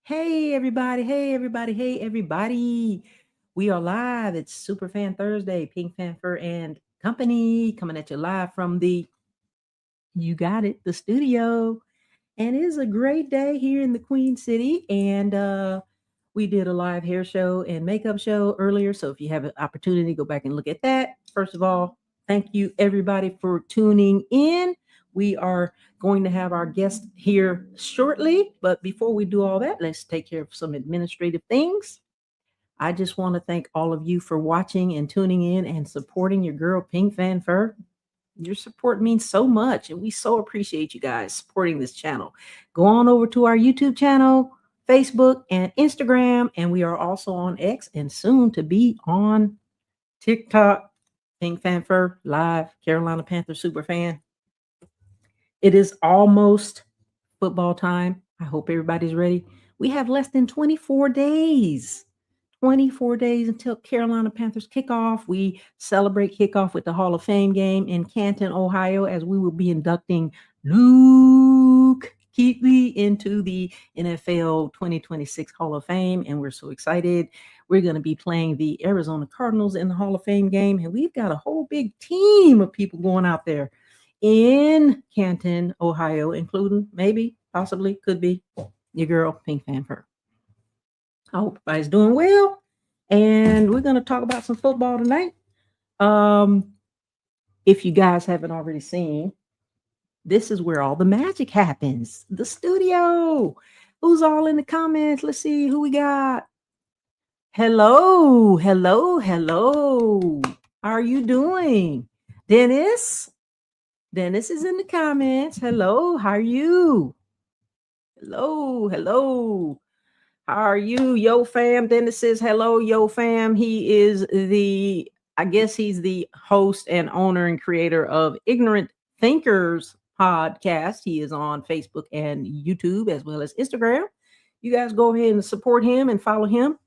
Hey everybody, hey everybody, hey everybody. We are live. It's Superfan Thursday, PINKFanFur and Company coming at you live from the You Got It, the studio. And it is a great day here in the Queen City. And we did a live hair show and makeup show earlier. So if you have an opportunity, go back and look at that. First of all, thank you everybody for tuning in. We are going to have our guest here shortly. But before we do all that, let's take care of some administrative things. I just want to thank all of you for watching and tuning in and supporting your girl Pink Fan Fur. Your support means so much, and we so appreciate you guys supporting this channel. Go on over to our YouTube channel, Facebook, and Instagram, and we are also on X and soon to be on TikTok. Pink Fanfur Live, Carolina Panther super fan. It is almost football time. I hope everybody's ready. We have less than 24 days. 24 days until Carolina Panthers kickoff. We celebrate kickoff with the Hall of Fame game in Canton, Ohio, as we will be inducting Luke Kuechly into the NFL 2026 Hall of Fame. And we're so excited. We're going to be playing the Arizona Cardinals in the Hall of Fame game. And we've got a whole big team of people going out there in Canton, Ohio, including maybe, possibly, could be your girl, Pink Fanfur. I hope everybody's doing well. And we're going to talk about some football tonight. If you guys haven't already seen, this is where all the magic happens. The studio. Who's all in the comments? Let's see who we got. Hello, hello, hello. How are you doing? Dennis? Dennis is in the comments. Hello, how are you? Hello, hello. How are you, Yo Fam? Dennis says hello, Yo Fam. He is I guess he's the host and owner and creator of Ignorant Thinkers podcast. He is on Facebook and YouTube as well as Instagram. You guys go ahead and support him and follow him.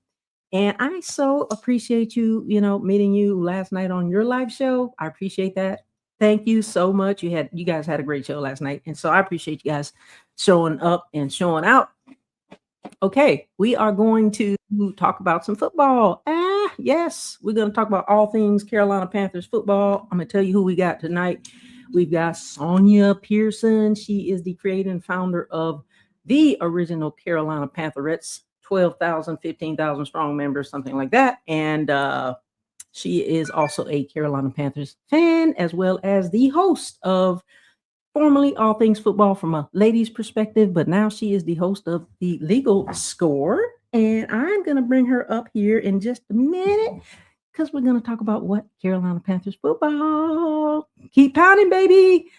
And I so appreciate you, meeting you last night on your live show. I appreciate that. Thank you so much. You guys had a great show last night. And so I appreciate you guys showing up and showing out. Okay, we are going to talk about some football. Yes, we're going to talk about all things Carolina Panthers football. I'm going to tell you who we got tonight. We've got Sonja Pearson. She is the creator and founder of the original Carolina Pantherettes, 12,000, 15,000 strong members, something like that. And she is also a Carolina Panthers fan, as well as the host of formerly All Things Football from a ladies' perspective, but now she is the host of the Legal Score. And I'm going to bring her up here in just a minute because we're going to talk about what Carolina Panthers football. Keep pounding, baby.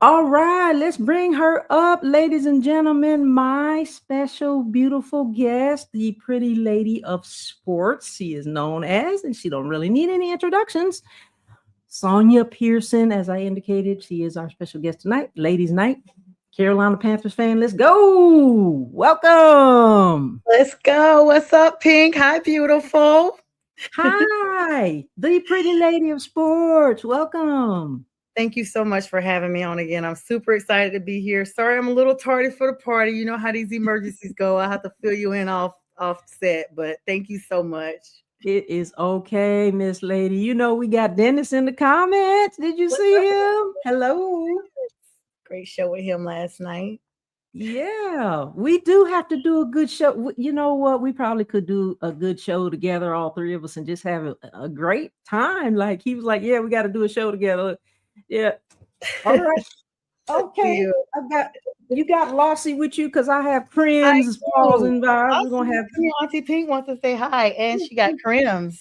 All right, let's bring her up, ladies and gentlemen. My special, beautiful guest, the pretty lady of sports, she is known as, and she don't really need any introductions, Sonja Pearson. As I indicated, she is our special guest tonight. Ladies' night. Carolina Panthers fan, let's go. Welcome. Let's go. What's up, Pink? Hi, beautiful. Hi, the pretty lady of sports. Welcome. Thank you so much for having me on again. I'm super excited to be here. Sorry, I'm a little tardy for the party. You know how these emergencies go. I have to fill you in off set, but thank you so much. It is okay, Miss Lady. We got Dennis in the comments. Did you see him? Hello. Great show with him last night. Yeah, we do have to do a good show. You know what? We probably could do a good show together, all three of us, and just have a great time. Like he was like, yeah, we got to do a show together. Yeah. All right. Okay. You got Lossie with you because I have Prim's Paws and Vibes. We're gonna have Auntie Pink wants to say hi, and she got Prim's.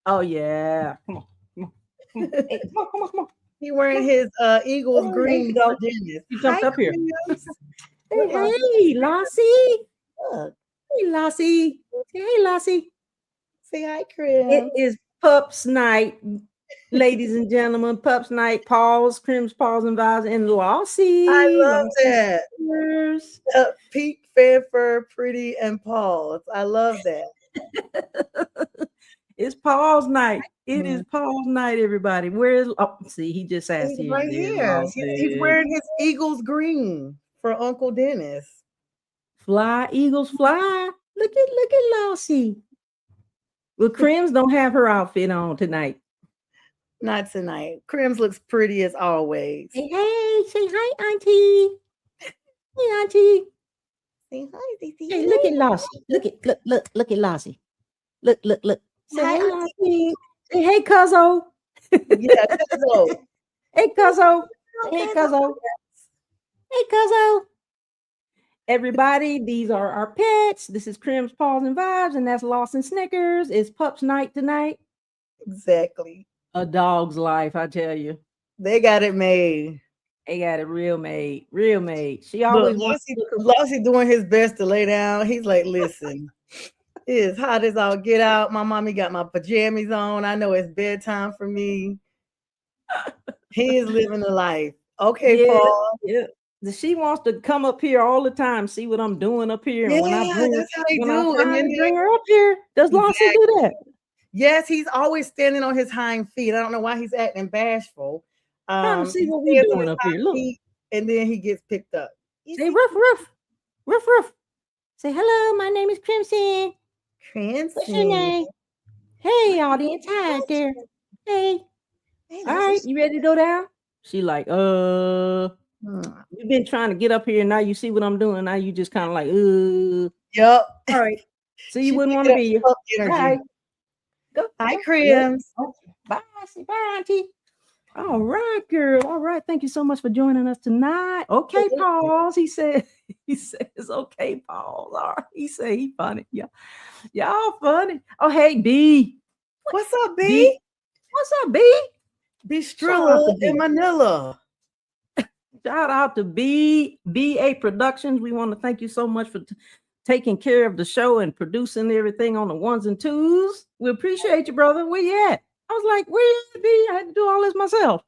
Oh yeah. Come on. Hey, come on. He wearing his Eagles green. You jumped up here. Hey, Lossie. Hey, Lossie. Hey, Lossie. Say hi, Prim. It is Pups Night, ladies and gentlemen. Pups Night. Prim's Paws and Vibes, and Lossie. I love that. Pink, Fanfur, Pretty, and Paws. I love that. It's Paul's night. It is Paul's night, everybody. See, he just asked you. Right here. He's wearing his Eagles green for Uncle Dennis. fly, eagles fly. Look at Lossie. Well, Crims don't have her outfit on tonight. Not tonight. Crims looks pretty as always. Hey, say hi, Auntie. Hey, Auntie. Say hi, Cece. Hey, look at Lossie. Look at Lossie. Look. Say Hi, hey, Auntie. Lossie. Say hey, Cuzzo. Yeah, Cuzzo. Hey, Cuzzo. Hello, Hey, Cuzzo. Cuzzo. Hey, Cuzzo. Everybody, these are our pets. This is Crim's Paws and Vibes, and that's Lawson Snickers. It's Pups Night tonight. Exactly. A dog's life, I tell you. They got it made. They got it real made, real made. She Look, always wants to Lossie doing his best to lay down. He's like, listen, it is hot as all get out. My mommy got my pajamas on. I know it's bedtime for me. He is living the life. Okay, Paul. Yeah. She wants to come up here all the time, see what I'm doing up here. And when I bring that's how they when do. I finally bring her up here, does Lossie do that? Yes, he's always standing on his hind feet. I don't know why he's acting bashful. Trying to see what we're doing up here. Look. And then he gets picked up. Say ruff, ruff. Ruff, ruff. Say hello, my name is Crimson. What's your name? Hey, audience. Hi out there. Hey. All right, you ready to go down? She like, you've been trying to get up here, and now you see what I'm doing. Now you just kind of like, Yep. All right. So you wouldn't want to be here. Bye. Go. Hi, Crims. Bye. Say bye, Auntie. All right, girl. All right. Thank you so much for joining us tonight. Okay, Pauls. He says, okay, Pauls. All right. He said he funny. Yeah. Y'all funny. Oh, hey, B. What's up, B? What's up, B? B Strilla in Manila. Shout out to BA Productions. We want to thank you so much for taking care of the show and producing everything on the ones and twos. We appreciate you, brother. Where you at? I was like, where you at, B? I had to do all this myself.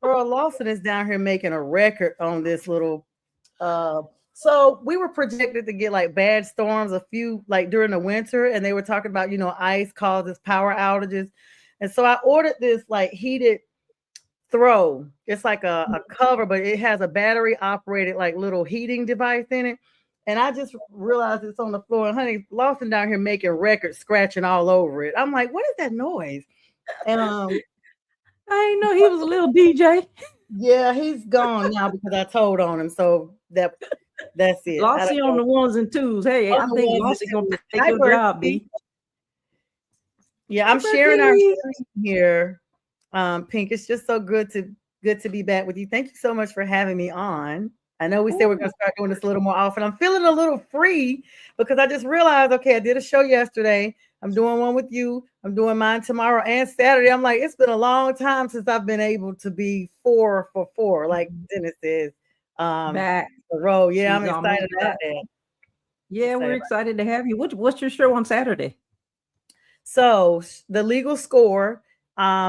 Girl, Lawson is down here making a record on this little so we were projected to get like bad storms a few like during the winter, and they were talking about, you know, ice causes power outages. And so I ordered this like heated throw. It's like a cover, but it has a battery operated like little heating device in it. And I just realized it's on the floor, and honey, Lawson down here making records, scratching all over it. I'm like, what is that noise? And I didn't know he was a little DJ. Yeah, he's gone now because I told on him. So that's it. Lossie on the ones and twos. Hey, I think Lossie gonna take your job, B. Yeah, I'm sharing our screen here. Pink, it's just so good to be back with you. Thank you so much for having me on. I know we said we're gonna start doing this a little more often. I'm feeling a little free because I just realized, okay, I did a show yesterday. I'm doing one with you. I'm doing mine tomorrow and Saturday. I'm like, it's been a long time since I've been able to be 4 for 4, like Dennis says. Back the road. Yeah, I'm excited about that. Yeah, we're excited to have you. What's your show on Saturday? So the Legal Score,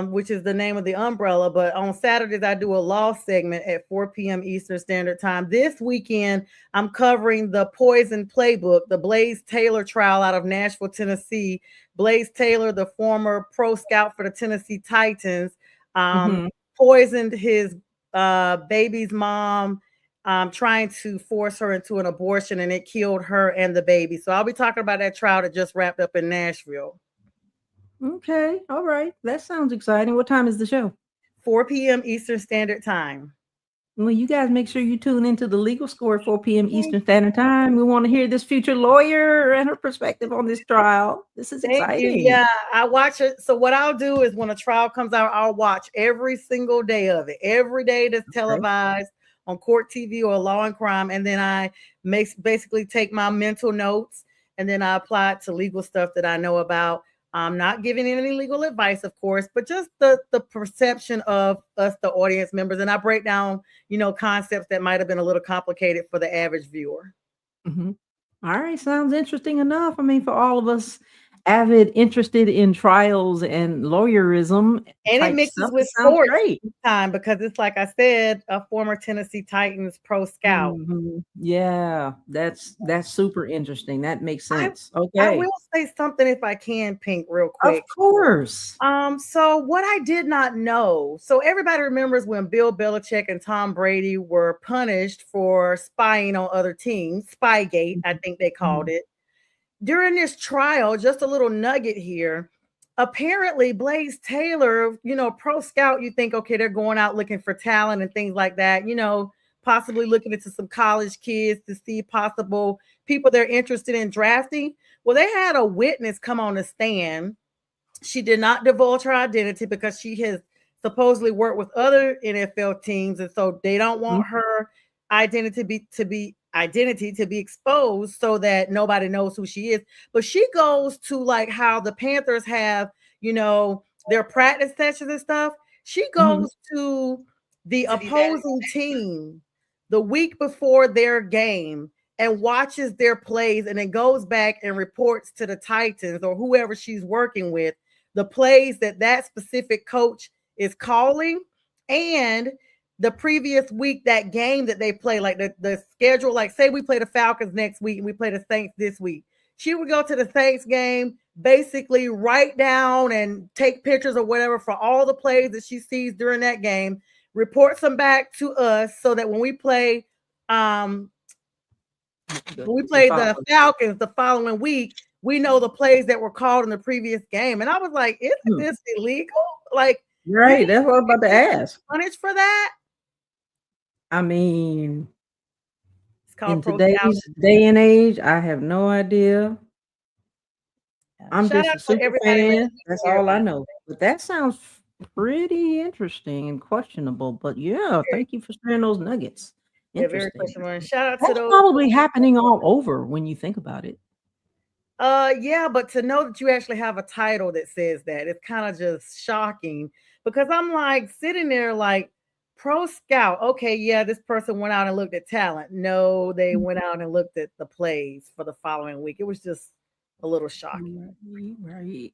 which is the name of the umbrella, but on Saturdays I do a law segment at 4 p.m. Eastern Standard Time. This weekend I'm covering the Poison Playbook, the Blaze Taylor trial out of Nashville, Tennessee. Blaze Taylor, the former pro scout for the Tennessee Titans, poisoned his baby's mom, trying to force her into an abortion, and it killed her and the baby. So I'll be talking about that trial that just wrapped up in Nashville. Okay. All right. That sounds exciting. What time is the show? 4 p.m. Eastern Standard Time. Well, you guys make sure you tune into the Legal Score at 4 p.m. Eastern Standard Time. We want to hear this future lawyer and her perspective on this trial. This is exciting. Yeah, I watch it. So what I'll do is when a trial comes out, I'll watch every single day of it. Every day that's televised on Court TV or Law and Crime. And then I basically take my mental notes and then I apply it to legal stuff that I know about. I'm not giving any legal advice, of course, but just the perception of us, the audience members. And I break down, concepts that might have been a little complicated for the average viewer. All right. Sounds interesting enough. I mean, for all of us avid, interested in trials and lawyerism And it type mixes stuff, it with sounds sports great. time because it's like I said, a former Tennessee Titans pro scout. Yeah, that's super interesting. That makes I sense. I Okay. will say something if I can, Pink, real Of quick. course. So what I did not know, so everybody remembers when Bill Belichick and Tom Brady were punished for spying on other teams, Spygate, I think they called Mhm. it. During this trial, just a little nugget here. Apparently, Blaze Taylor, pro scout, you think, okay, they're going out looking for talent and things like that, possibly looking into some college kids to see possible people they're interested in drafting. Well, they had a witness come on the stand. She did not divulge her identity because she has supposedly worked with other NFL teams, and so they don't Mhm. want her identity to be exposed so that nobody knows who she is. But she goes to like how the Panthers have, their practice sessions and stuff. She Mhm. goes to the opposing team the week before their game and watches their plays and then goes back and reports to the Titans or whoever she's working with the plays that specific coach is calling and the previous week, that game that they play, like the schedule, like say we play the Falcons next week and we play the Saints this week. She would go to the Saints game, basically write down and take pictures or whatever for all the plays that she sees during that game, reports them back to us so that um when we play the Falcons the following week, we know the plays that were called in the previous game. And I was like, isn't this illegal? Like, you Right, that's what I'm about to ask. punished for that? I mean, It's called in pro scouting. today's day and age, I have no idea. I'm Shout just out a to super everybody fan. listening That's here. all I know. But that sounds pretty interesting and questionable. But yeah, thank you for sharing those nuggets. Yeah, very Interesting. questionable. And shout out to That's those. probably happening all over when you think about it. Yeah, but to know that you actually have a title that says that, it's kind of just shocking because I'm like sitting there like pro scout. Okay, yeah, this person went out and looked at talent. No, they went out and looked at the plays for the following week. It was just a little shocking. Right.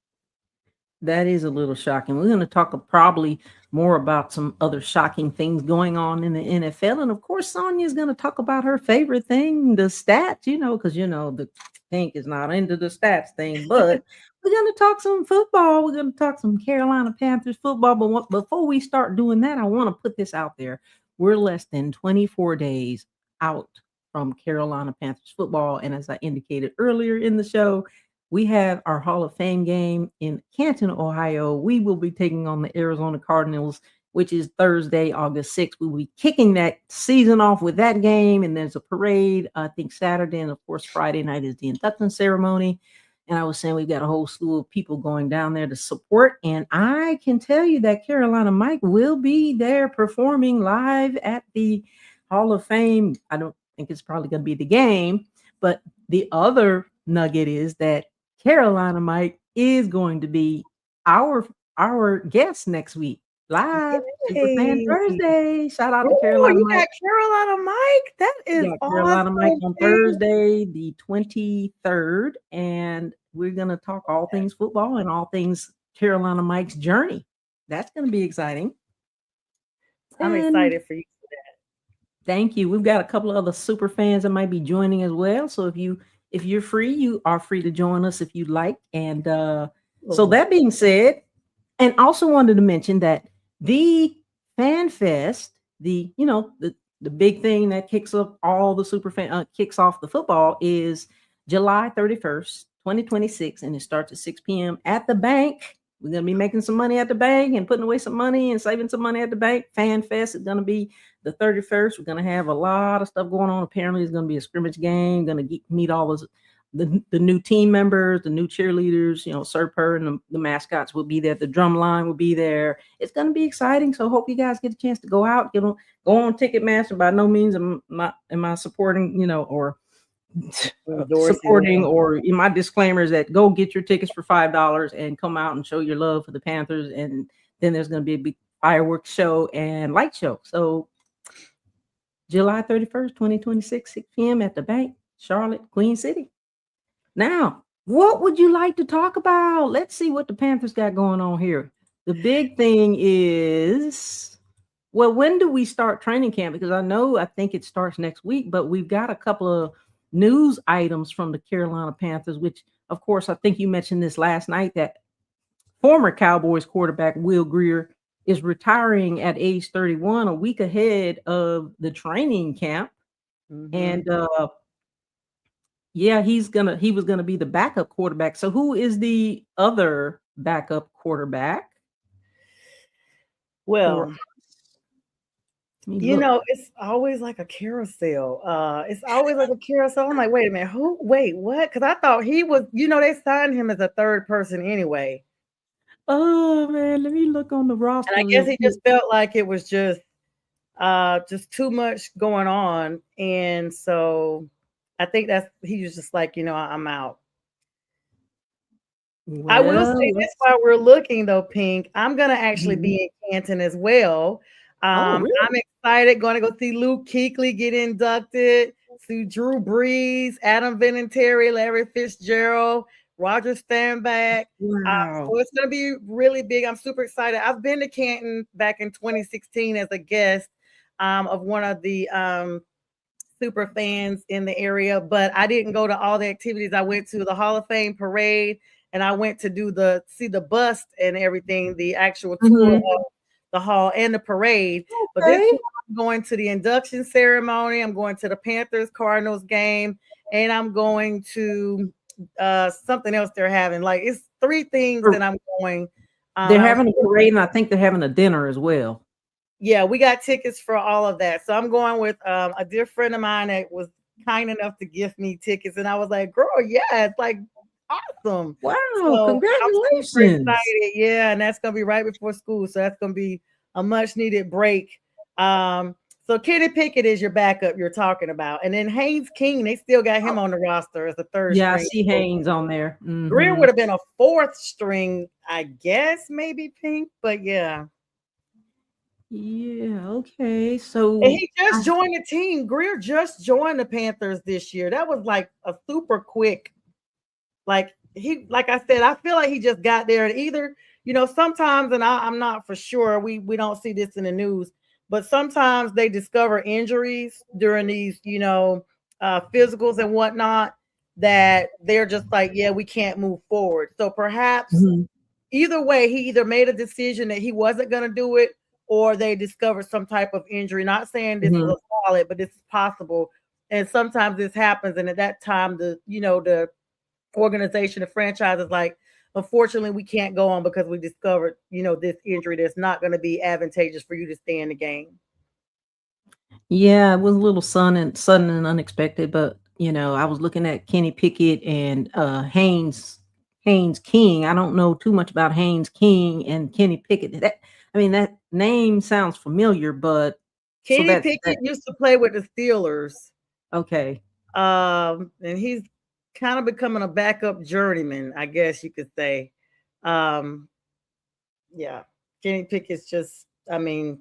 That is a little shocking. We're going to talk probably more about some other shocking things going on in the NFL. And of course, Sonja is going to talk about her favorite thing, the stats, because, the Pink is not into the stats thing. But we're going to talk some football. We're going to talk some Carolina Panthers football. But before we start doing that, I want to put this out there. We're less than 24 days out from Carolina Panthers football. And as I indicated earlier in the show, we have our Hall of Fame game in Canton, Ohio. We will be taking on the Arizona Cardinals, which is Thursday, August 6th. We will be kicking that season off with that game. And there's a parade, I think Saturday. And of course, Friday night is the induction ceremony. And I was saying we've got a whole slew of people going down there to support. And I can tell you that Carolina Mike will be there performing live at the Hall of Fame. I don't think it's probably going to be the game, but the other nugget is that Carolina Mike is going to be our guest next week live SuperFan Yay. Thursday. Shout out to Oh, Carolina you Mike. got Carolina Mike. That We is got Carolina Mike awesome. on Pink. Thursday, the 23rd, and we're going to talk all things football and all things Carolina Mike's journey. That's going to be exciting. I'm And excited for you. thank you. We've got a couple of other super fans that might be joining as well. So if you're free, you are free to join us if you'd like. And so that being said, and also wanted to mention that the Fan Fest, the big thing that kicks up all the super fan kicks off the football is July 31st, 2026, and it starts at 6 p.m. at the bank. We're gonna be making some money at the bank and putting away some money and saving some money at the bank. Fan Fest is gonna be the 31st. We're gonna have a lot of stuff going on. Apparently, it's gonna be a scrimmage game. Gonna meet all those the new team members, the new cheerleaders, Sir Purr and the mascots will be there. The drum line will be there. It's going to be exciting. So hope you guys get a chance to go out, go on Ticketmaster. By no means am I supporting, or supporting, or in my disclaimer is that go get your tickets for $5 and come out and show your love for the Panthers. And then there's going to be a big fireworks show and light show. So July 31st, 2026, 6 p.m. at the bank, Charlotte, Queen City. Now, What would you like to talk about? Let's see what the Panthers got going on here. The big thing is, well, when do we start training camp? Because I think it starts next week, but we've got a couple of news items from the Carolina Panthers, which, of course, I think you mentioned this last night that former Cowboys quarterback Will Greer is retiring at age 31, a week ahead of the training camp. Mm-hmm. And yeah, he was gonna be the backup quarterback. So who is the other backup quarterback? For Well, look. it's always like a carousel. It's always like a carousel. I'm like, wait a minute, who? Wait, what? Because I thought he was, they signed him as a third person anyway. Oh man, let me look on the And roster I guess real he quick. just felt like it was just too much going on. And so I think he was just like, I'm out. I will Well, say this while we're looking though, Pink. I'm gonna actually mhm. be in Canton as well. Oh, I'm really? excited. Going to go see Luke Kuechly get inducted. See Drew Brees, Adam Vinatieri, Larry Fitzgerald, Roger Stanback. Wow. So it's gonna be really big. I'm super excited. I've been to Canton back in 2016 as a guest of one of the super fans in the area, but I didn't go to all the activities. I went to the Hall of Fame parade and I went to see the bust and everything, the actual tour Mhm. of the hall and the parade. But this Okay. one, I'm going to the induction ceremony, I'm going to the Panthers Cardinals game, and I'm going to something else they're having. Like it's three things that I'm going. They're I was having a parade, and I think they're having a dinner as well. Yeah, we got tickets for all of that. So I'm going with a dear friend of mine that was kind enough to gift me tickets. And I was like, girl, yeah, it's like awesome. Wow, So I'm super congratulations. excited. Yeah, and that's gonna be right before school. So that's gonna be a much needed break. So Kenny Pickett is your backup you're talking about. And then Haynes King, they still got him on the roster as a third Yeah, I string. see Haynes on there. Greer Mhm. would have been a fourth string, I guess, maybe Pink, but yeah. Yeah, okay. And So he just joined the team. Greer just joined the Panthers this year. That was like a super quick, like I said, I feel like he just got there. And either, sometimes, and I'm not for sure, we don't see this in the news, but sometimes they discover injuries during these, physicals and whatnot that they're just like, yeah, we can't move forward. So perhaps mhm, either way, he either made a decision that he wasn't going to do it or they discovered some type of injury. Not saying this is mhm. a solid, but this is possible. And sometimes this happens. And at that time, the organization, the franchise is like, unfortunately, we can't go on because we discovered, this injury that's not going to be advantageous for you to stay in the game. Yeah, it was a little sudden and unexpected, but I was looking at Kenny Pickett and Haynes King. I don't know too much about Haynes King and Kenny Pickett. That name sounds familiar, but so Kenny Pickett used to play with the Steelers. okay. And he's kind of becoming a backup journeyman, I guess you could say. Um, yeah, Kenny Pickett's just, I mean,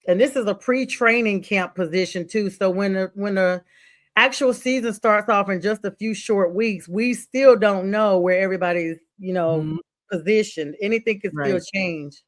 and this is a pre-training camp position too. So when the actual season starts off in just a few short weeks, we still don't know where everybody's, Mhm, positioned. Anything can still right. change.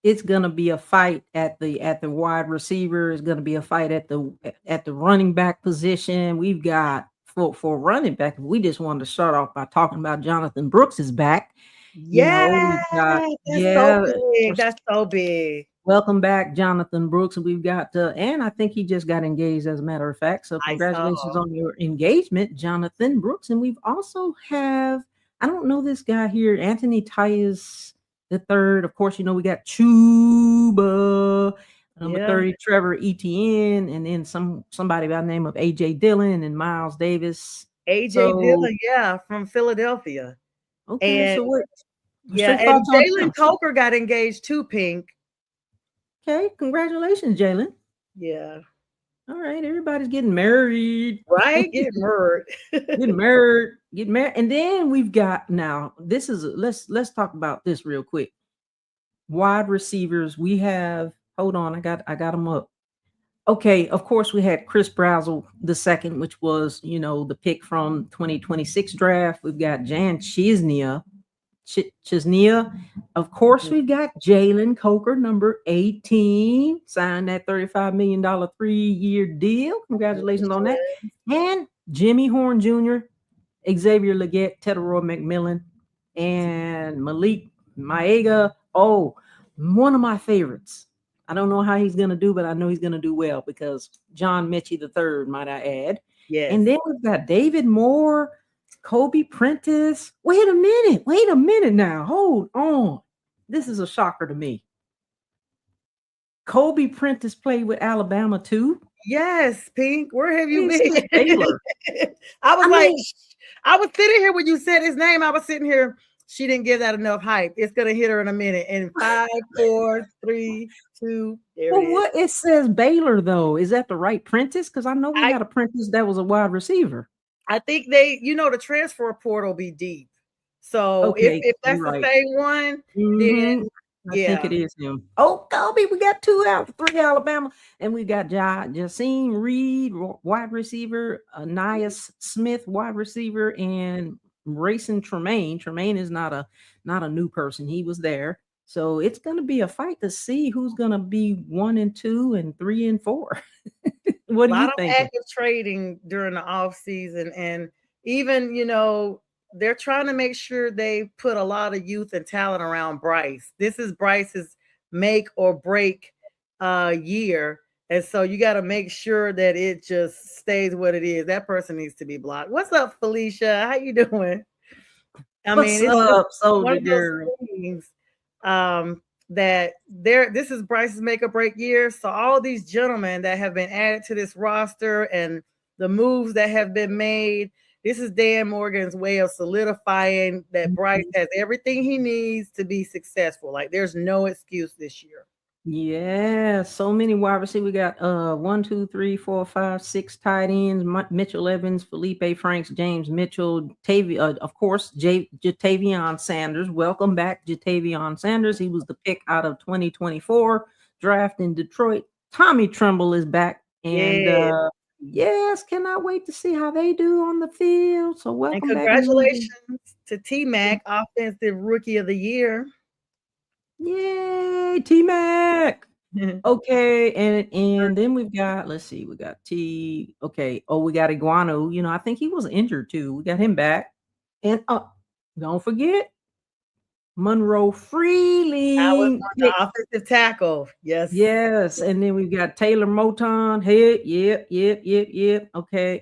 It's gonna be a fight at the wide receiver. It's gonna be a fight at the running back position. We've got for running back. We just wanted to start off by talking about Jonathan Brooks is back. Yeah, We've got that's so yeah. big. That's so big. Welcome back, Jonathan Brooks. We've got and I think he just got engaged, as a matter of fact. So I saw. congratulations on your engagement, Jonathan Brooks. And we've also have I don't know this guy here, Anthony Tyus the third. Of course, we got Chuba, number Yeah. 30, Trevor Etienne, and then somebody by the name of AJ Dillon and Miles Davis. AJ So Dillon, yeah, from Philadelphia. okay, And so what's yeah, your and thoughts on Jalen them? Coker got engaged too, Pink. Okay, congratulations, Jalen. Yeah. All right, everybody's getting married. Right? Getting murdered. Get married, and then we've got now. This is let's talk about this real quick. Wide receivers, we have. Hold on, I got them up. Okay, of course we had Chris Brazel the second, which was, the pick from 2026 draft. We've got Jan Chisnia. Of course, we've got Jalen Coker, number 18, signed that $35 million 3-year deal. Congratulations on that. And Jimmy Horn Jr., Xavier Leggett, Tedoroy McMillan, and Malik Maega. Oh, one of my favorites. I don't know how he's going to do, but I know he's going to do well because John Mechie III, might I add. Yes. And then we've got David Moore, Kobe Prentice. Wait a minute now. Hold on. This is a shocker to me. Kobe Prentice played with Alabama too. Yes, Pink. Where have you This been? is Baylor. I was sitting here when you said his name. I was sitting here. She didn't give that enough hype. It's gonna hit her in a minute. In 5, 4, 3, 2. There Well, it is. what it says Baylor though, is that the right Prentice? Because I know we had a Prentice that was a wide receiver. I think the transfer portal be deep. So Okay, if that's you're the right. same one, then I think it is him. Oh, Kobe, we got 3 Alabama, and we got Jasim Reed, wide receiver, Nias Smith, wide receiver, and Racing Tremaine. Tremaine is not a new person. He was there. So it's going to be a fight to see who's going to be 1 and 2 and 3 and 4. What do you think? Active trading during the off season, and even they're trying to make sure they put a lot of youth and talent around Bryce. This is Bryce's make or break year, and so you got to make sure that it just stays what it is. That person needs to be blocked. What's up, Felicia? How you doing? What's up, Soldier Girl? That this is Bryce's make or break year. So all these gentlemen that have been added to this roster and the moves that have been made, this is Dan Morgan's way of solidifying that Bryce has everything he needs to be successful. Like there's no excuse this year. Yeah, so many wide receivers. We got 1, 2, 3, 4, 5, 6 tight ends. Mitchell Evans, Felipe Franks, James Mitchell, of course, Jatavion Sanders. Welcome back, Jatavion Sanders. He was the pick out of 2024 draft in Detroit. Tommy Tremble is back, and yes, cannot wait to see how they do on the field. So welcome and congratulations to T-Mac, offensive rookie of the year. Yay, T-Mac. Okay, and then we've got, let's see, we got okay. Oh, we got Iguanu. I think he was injured too. We got him back. And don't forget Monroe Freeling, the offensive tackle. Yes, and then we've got Taylor Moton. Hey, yep. Okay,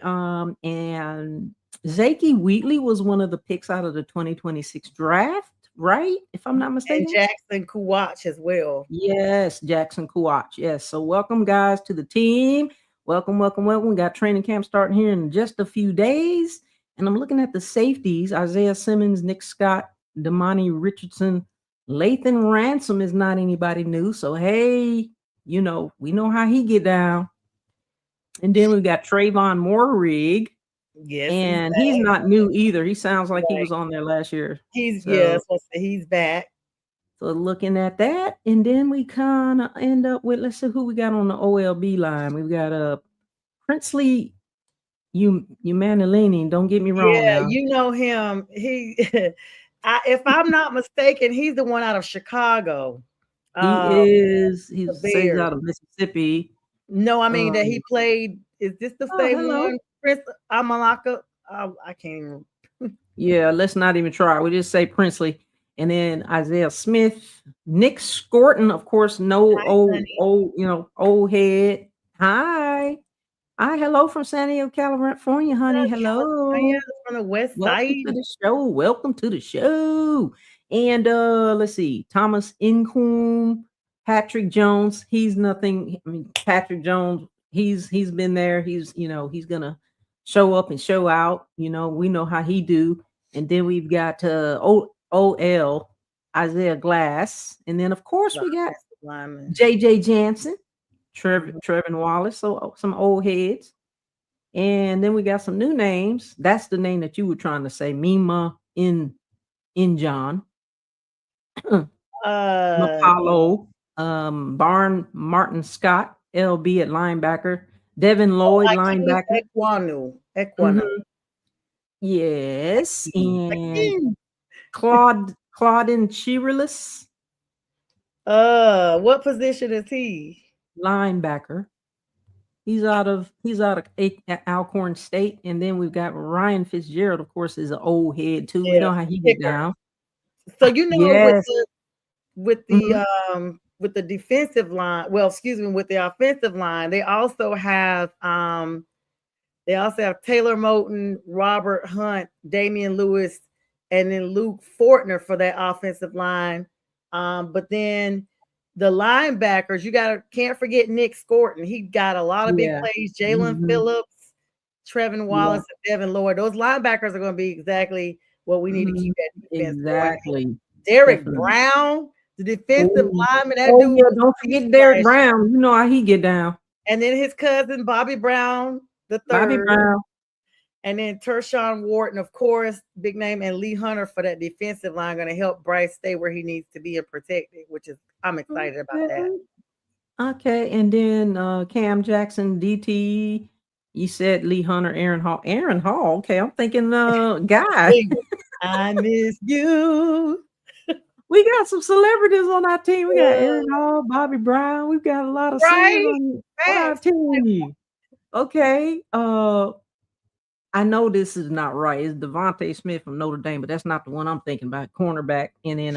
and Zaki Wheatley was one of the picks out of the 2026 draft, right? If I'm not mistaken. And Jackson Kuwach as well. Yes, Jackson Kuwach. Yes. So welcome, guys, to the team. Welcome. We got training camp starting here in just a few days. And I'm looking at the safeties: Isaiah Simmons, Nick Scott, Damani Richardson. Lathan Ransom is not anybody new. So, hey, we know how he get down. And then we've got Trayvon Moorrig. Yes. And he's not new either. He sounds like he was on there last year. He's back. So looking at that, and then we kind of end up with, let's see who we got on the OLB line. We've got Princely Umanilini. Don't get me wrong. Yeah, now. you know him. He, if I'm not mistaken, he's the one out of Chicago. He's out of Mississippi. No, I mean that he played. Is this the same one? Prince Amalaka? I can't even. Yeah, let's not even try. We just say Princely. And then Isaiah Smith, Nick Scorton, of course, old head. Hi, hello from San Diego, California, honey. Hello, from the West Side. Welcome to the show. And let's see, Thomas Incoom, Patrick Jones. He's nothing. I mean, Patrick Jones. He's been there. He's gonna show up and show out. We know how he do. And then we've got OL Isaiah Glass, and then of course we got JJ Jansen, Trevin Wallace, so some old heads, and then we got some new names. That's the name that you were trying to say, Mima in John, Apollo, Barn Martin Scott, LB at linebacker. Devin Oh, Lloyd, Akeem linebacker. Ekwonu. Mhm. Yes, and Akeem. Claudin Chirilis, What position is he? linebacker. He's out of Alcorn State, and then we've got Ryan Fitzgerald. Of course, is an old head too. We Yeah, know how he get kicker. down. So you know Yes. with Mhm. the defensive line, well, excuse me, with the offensive line, they also have Taylor Moton, Robert Hunt, Damian Lewis, and then Luke Fortner for that offensive line. But then the linebackers, can't forget Nick Scorton. He got a lot of big Yeah. plays. Jalen Mhm. Phillips, Trevin Yeah. Wallace, and Devin Lloyd. Those linebackers are going to be exactly what we need to keep Mhm. that defense going. Exactly. Derek Definitely. Brown, the defensive Oh. lineman, that Oh, dude yeah, was don't a beast forget Derek last year. Brown. You know how he get down. And then his cousin Bobby Brown the Bobby third, Brown. and then Tershawn Wharton, of course, big name, and Lee Hunter for that defensive line, going to help Bryce stay where he needs to be and protected, which is I'm excited about that. Okay. Okay, and then, Cam Jackson, DT, you said Lee Hunter, Aaron Hall. Aaron Hall, okay, I'm thinking, guy. I miss you. We got some celebrities on our team. We got Uh, Aaron Hall, Bobby Brown. We've got a lot of singers right? on our Facts. team. Okay, I know this is not right. It's Devontae Smith from Notre Dame, but that's not the one I'm thinking about. Cornerback, and then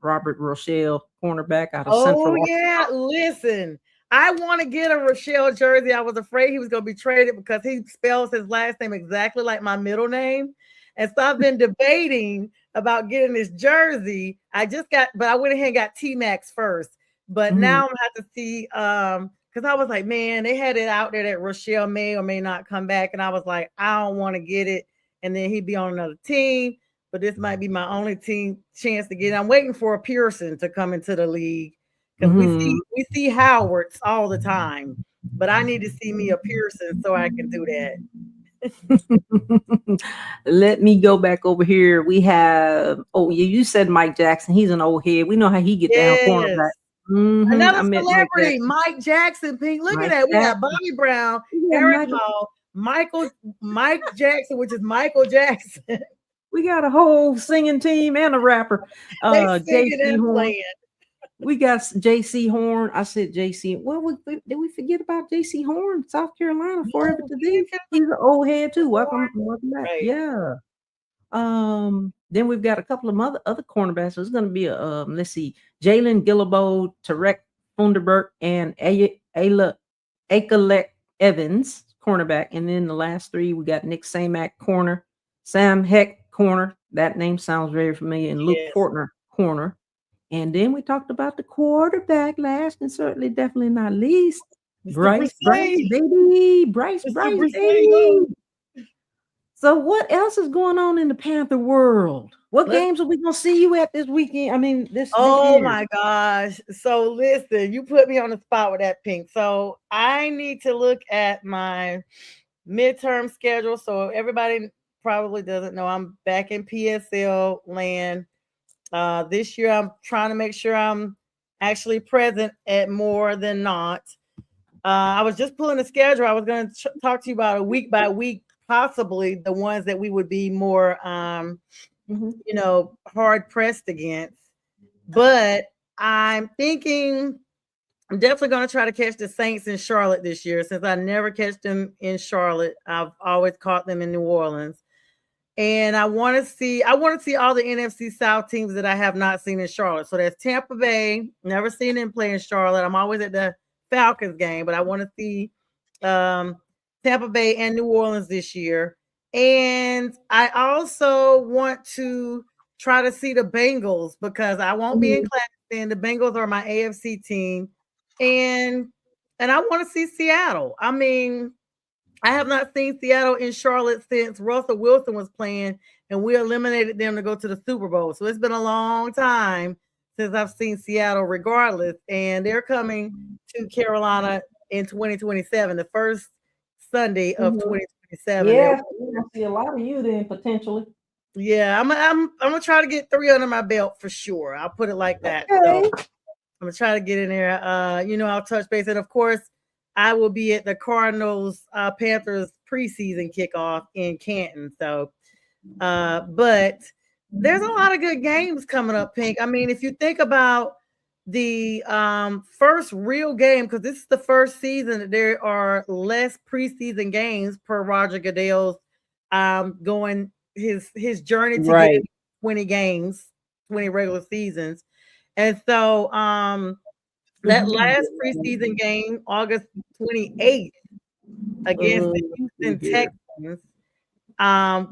Robert Rochelle, cornerback out of Oh Central. yeah, listen. I want to get a Rochelle jersey. I was afraid he was going to be traded because he spells his last name exactly like my middle name. And so I've been debating about getting this jersey. But I went ahead and got T Max first. But Mhm, now I'm gonna have to see because I was like, man, they had it out there that Rochelle may or may not come back. And I was like, I don't want to get it. And then he'd be on another team. But this might be my only team chance to get it. I'm waiting for a Pearson to come into the league because mhm. we see Howards all the time, but I need to see me a Pearson so I can do that. Let me go back over here. We have you said Mike Jackson. He's an old head. We know how he get down Yes, cornerback. Mhm, I another met Mike celebrity, Jackson. Mike Jackson. Pink, look at Mike that. We got Jackson. Bobby Brown, We got Aaron Michael. Hall, Mike Jackson, which is Michael Jackson. We got a whole singing team and a rapper. They singing JC and Horn. playing. We got JC Horn. I said JC. Well, did we forget about JC Horn? South Carolina, forever No, to he thee. ain't He's an old head too. born. Welcome back. Right. Yeah. Then we've got a couple of other cornerbacks. So it's going to be a let's see, Jalen Gillibo, Tarek Funderburk, and Akalek Evans, cornerback. And then the last three, we got Nick Samac, corner, Sam Heck, corner. That name sounds very familiar, and Luke Yes. Fortner, corner. And then we talked about the quarterback last and certainly definitely not least, Mr. Bryce, Brisay. baby, Bryce, Mr. Brisay. baby. So what else is going on in the Panther world? What Let's games are we gonna see you at this weekend? I mean, this Oh year. my gosh. So listen, you put me on the spot with that, Pink. So I need to look at my midterm schedule. So everybody probably doesn't know I'm back in PSL land. This year I'm trying to make sure I'm actually present at more than not. I was just pulling the schedule. I was going to talk to you about a week by week, possibly the ones that we would be more Mhm. hard pressed against. But I'm thinking I'm definitely going to try to catch the Saints in Charlotte this year since I never catch them in Charlotte. I've always caught them in New Orleans. And I want to see all the NFC South teams that I have not seen in Charlotte. So that's Tampa Bay. Never seen them play in Charlotte. I'm always at the Falcons game, but I want to see Tampa Bay and New Orleans this year. And I also want to try to see the Bengals because I won't be in Mhm. class then. The Bengals are my AFC team. And I want to see Seattle. I mean, I have not seen Seattle in Charlotte since Russell Wilson was playing and we eliminated them to go to the Super Bowl. So it's been a long time since I've seen Seattle regardless. And they're coming to Carolina in 2027, the first Sunday of Mhm. 2027. Yeah, we're gonna see a lot of you then potentially. Yeah, I'm gonna try to get 3 under my belt for sure. I'll put it like that. So Okay. I'm gonna try to get in there. I'll touch base. And of course, I will be at the Cardinals Panthers preseason kickoff in Canton. So, but there's a lot of good games coming up, Pink. I mean, if you think about the first real game, because this is the first season that there are less preseason games per Roger Goodell's going his journey to get Right. 20 games, 20 regular seasons. And so that last preseason game, August 28th, against the Houston Texans,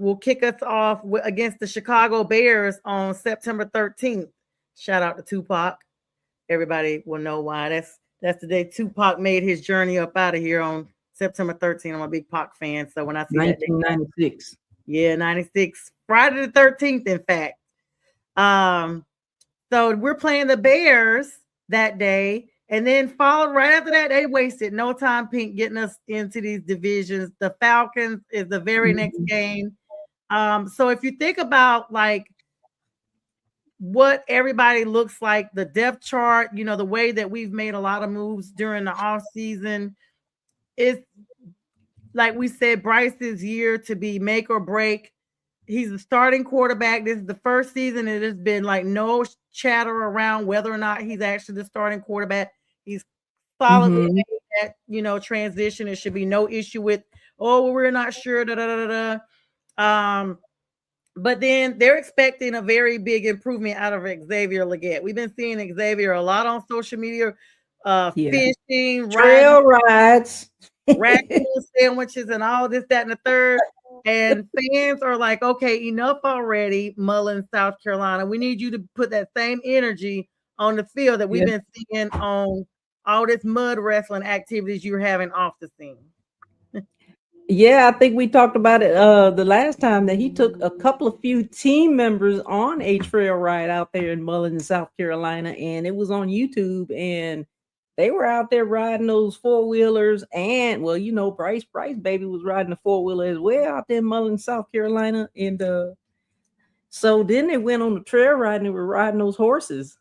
will kick us off against the Chicago Bears on September 13th. Shout out to Tupac. Everybody will know why. That's the day Tupac made his journey up out of here on September 13th. I'm a big Pac fan, so when I see that day, 1996. yeah, 96, Friday the 13th, in fact. So we're playing the Bears that day, and then followed right after that, they wasted no time, Pink, getting us into these divisions. The Falcons is the very next game. So if you think about like what everybody looks like, the depth chart, you know, the way that we've made a lot of moves during the off season, it's like we said, Bryce's year to be make or break. He's a starting quarterback. This is the first season. It has been like no chatter around whether or not he's actually the starting quarterback. He's solidly made that, you know, transition. There should be no issue with, oh, we're not sure. Da, da, da, da. But then they're expecting a very big improvement out of Xavier Legette. We've been seeing Xavier a lot on social media, fishing, trail rides, raccoon sandwiches, and all this, that, and the third. And fans are like, okay, enough already, Mullins, South Carolina. We need you to put that same energy on the field that we've been seeing on all this mud wrestling activities you're having off the scene. Yeah, I think we talked about it the last time that he took a couple of few team members on a trail ride out there in Mullins, South Carolina, and it was on YouTube, and they were out there riding those four-wheelers, and well, you know, Bryce baby was riding the four-wheeler as well out there in Mullins, South Carolina, and so then they went on the trail ride and they were riding those horses.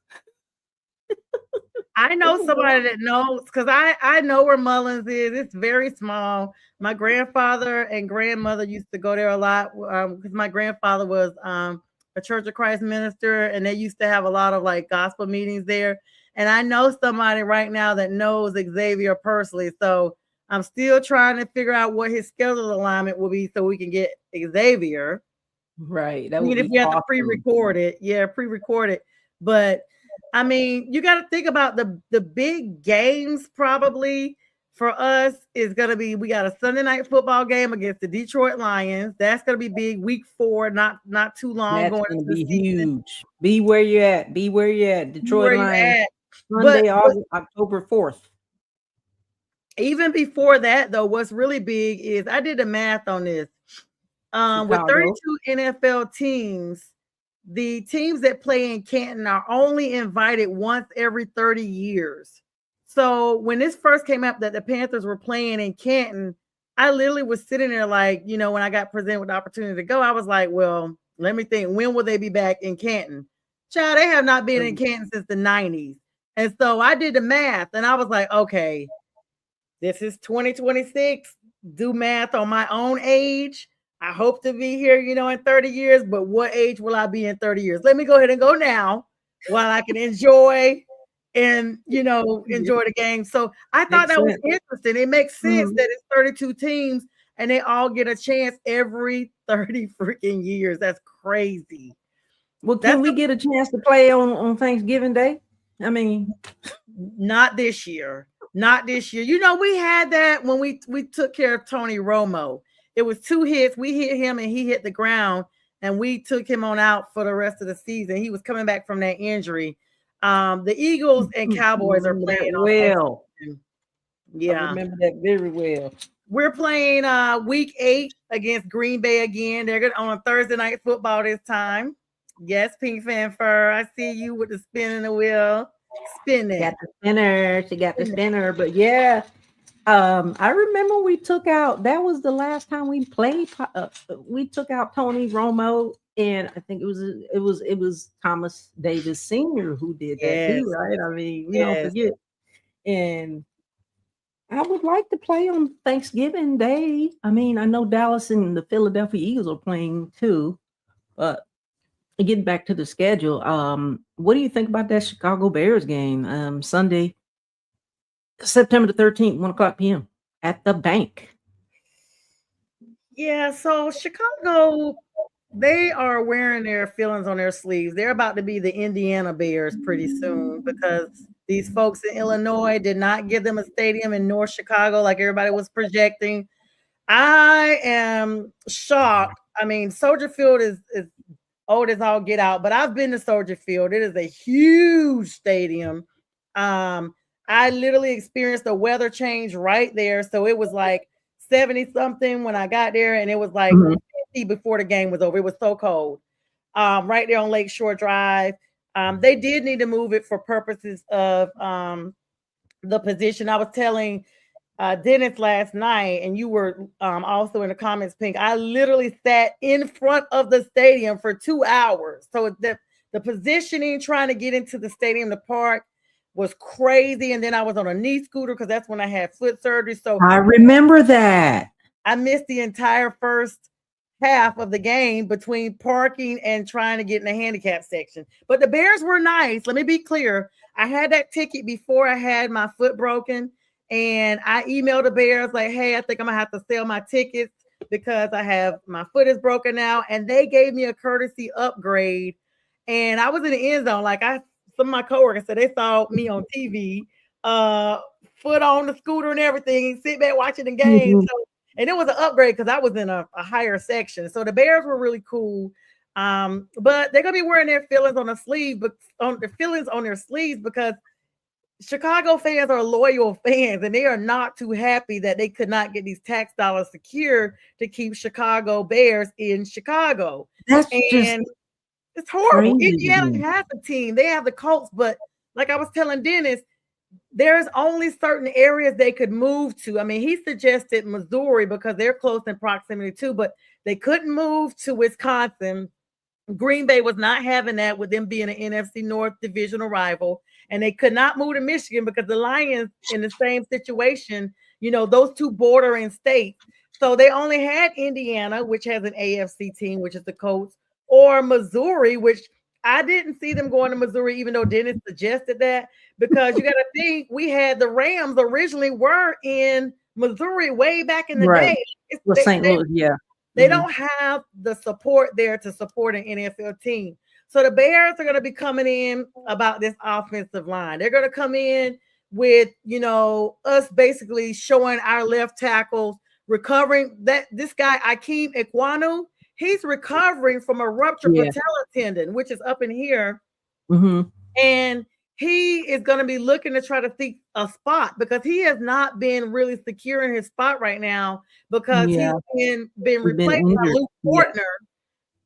I know somebody that knows, because I know where Mullins is. It's very small. My grandfather and grandmother used to go there a lot because my grandfather was a Church of Christ minister, and they used to have a lot of like gospel meetings there. And I know somebody right now that knows Xavier personally. So I'm still trying to figure out what his schedule alignment will be so we can get Xavier. Right. That would be if we have to pre-record it. Yeah, pre-record it. But I mean, you got to think about the big games probably for us is going to be, we got a Sunday night football game against the Detroit Lions. That's going to be big. Week 4, not too long. That's going to be huge. Be where you're at. Be where you're at. Detroit Lions. Sunday, October 4th. Even before that, though, what's really big is I did the math on this. With 32 NFL teams, the teams that play in Canton are only invited once every 30 years. So when this first came up that the Panthers were playing in Canton, I literally was sitting there like, you know, when I got presented with the opportunity to go, I was like, well, let me think, when will they be back in Canton? Child, they have not been in Canton since the 90s. And so I did the math and I was like, okay, this is 2026. Do math on my own age. I hope to be here, you know, in 30 years, but what age will I be in 30 years? Let me go ahead and go now while I can enjoy and, you know, enjoy the game. So I thought that was interesting. It makes sense that it's 32 teams and they all get a chance every 30 freaking years. That's crazy. Well, can we get a chance to play on Thanksgiving Day? I mean, not this year. Not this year. You know, we had that when we took care of Tony Romo. It was 2 hits. We hit him and he hit the ground, and we took him on out for the rest of the season. He was coming back from that injury. The Eagles and Cowboys are playing well. Yeah, I remember that very well. We're playing week 8 against Green Bay again. They're going on Thursday night football this time. Yes, PINKFanFur. I see you with the spinning the wheel. Spinning. Got the spinner. She got the spinner. But yeah. I remember we took out, that was the last time we played. We took out Tony Romo, and I think it was Thomas Davis Sr. who did that too, right? I mean, we don't forget. And I would like to play on Thanksgiving Day. I mean, I know Dallas and the Philadelphia Eagles are playing too, but getting back to the schedule, what do you think about that Chicago Bears game? Sunday, September the 13th, 1 o'clock p.m. at the bank. Yeah, so Chicago, they are wearing their feelings on their sleeves. They're about to be the Indiana Bears pretty soon because these folks in Illinois did not give them a stadium in North Chicago like everybody was projecting. I am shocked. I mean, Soldier Field is old as all get out, but I've been to Soldier Field. It is a huge stadium. Um, I literally experienced a weather change right there. So it was like 70 something when I got there, and it was like Mhm. 50 before the game was over. It was so cold. Right there on Lakeshore Drive. They did need to move it for purposes of the position. I was telling Dennis last night, and you were also in the comments, Pink. I literally sat in front of the stadium for 2 hours. So the positioning, trying to get into the stadium, the park was crazy. And then I was on a knee scooter because that's when I had foot surgery. So I remember that. I missed the entire first half of the game between parking and trying to get in the handicap section. But the Bears were nice. Let me be clear. I had that ticket before I had my foot broken. And I emailed the Bears like, hey, I think I'm gonna have to sell my tickets because I have my foot is broken now. And they gave me a courtesy upgrade. And I was in the end zone. Like some of my coworkers said they saw me on TV, uh, foot on the scooter and everything, sit back watching the game. Mhm. So and it was an upgrade because I was in a higher section. So the Bears were really cool. But they're gonna be wearing their feelings on the sleeve, but on their feelings on their sleeves because Chicago fans are loyal fans and they are not too happy that they could not get these tax dollars secured to keep Chicago Bears in Chicago. That's just And it's horrible. crazy to Indiana me. has a team, they have the Colts, but like I was telling Dennis, there's only certain areas they could move to. I mean, he suggested Missouri because they're close in proximity too, but they couldn't move to Wisconsin. Green Bay was not having that with them being an NFC North divisional rival, and they could not move to Michigan because the Lions in the same situation, those two bordering states. So they only had Indiana, which has an AFC team, which is the Colts, or Missouri, which I didn't see them going to Missouri, even though Dennis suggested that, because you got to think we had the Rams originally were in Missouri way back in the Right. day. Well, St. Louis, yeah. They Mhm. don't have the support there to support an NFL team. So the Bears are going to be coming in about this offensive line. They're going to come in with, us basically showing our left tackles recovering. That this guy, Akeem Ekwonu, he's recovering from a ruptured Yeah. patella tendon, which is up in here. Mhm. And he is going to be looking to try to seek a spot because he has not been really secure in his spot right now because he's Yeah. been We've been replaced by injured. Luke Yeah.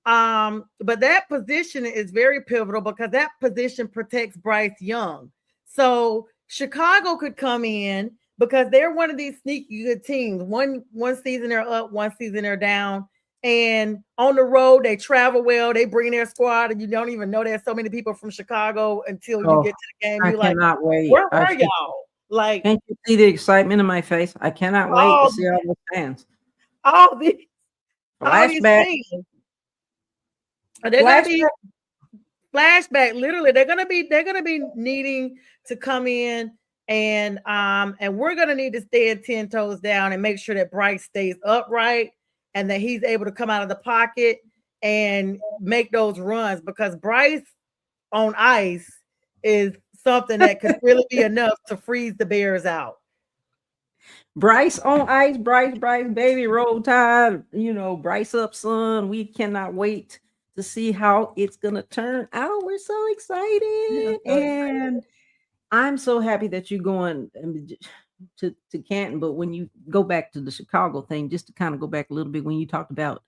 Fortner. But that position is very pivotal because that position protects Bryce Young. So Chicago could come in because they're one of these sneaky good teams. One season they're up, one season they're down. And on the road, they travel well. They bring their squad, and you don't even know there's so many people from Chicago until you Oh, get to the game. I You're like, cannot wait. where were y'all? Like Can't you see the excitement in my face? I cannot wait to all see all those fans. all these all these Flashback. things. They're gonna be Flashback. flashback. Literally, they're gonna be needing to come in and we're gonna need to stand 10 toes down and make sure that Bryce stays upright and that he's able to come out of the pocket and make those runs because Bryce on ice is something that could really be enough to freeze the Bears out. Bryce on ice, Bryce, baby, roll tide. Bryce up, son. We cannot wait to see how it's gonna turn out. We're so excited, and I'm so happy that you're going to Canton. But when you go back to the Chicago thing, just to kind of go back a little bit, when you talked about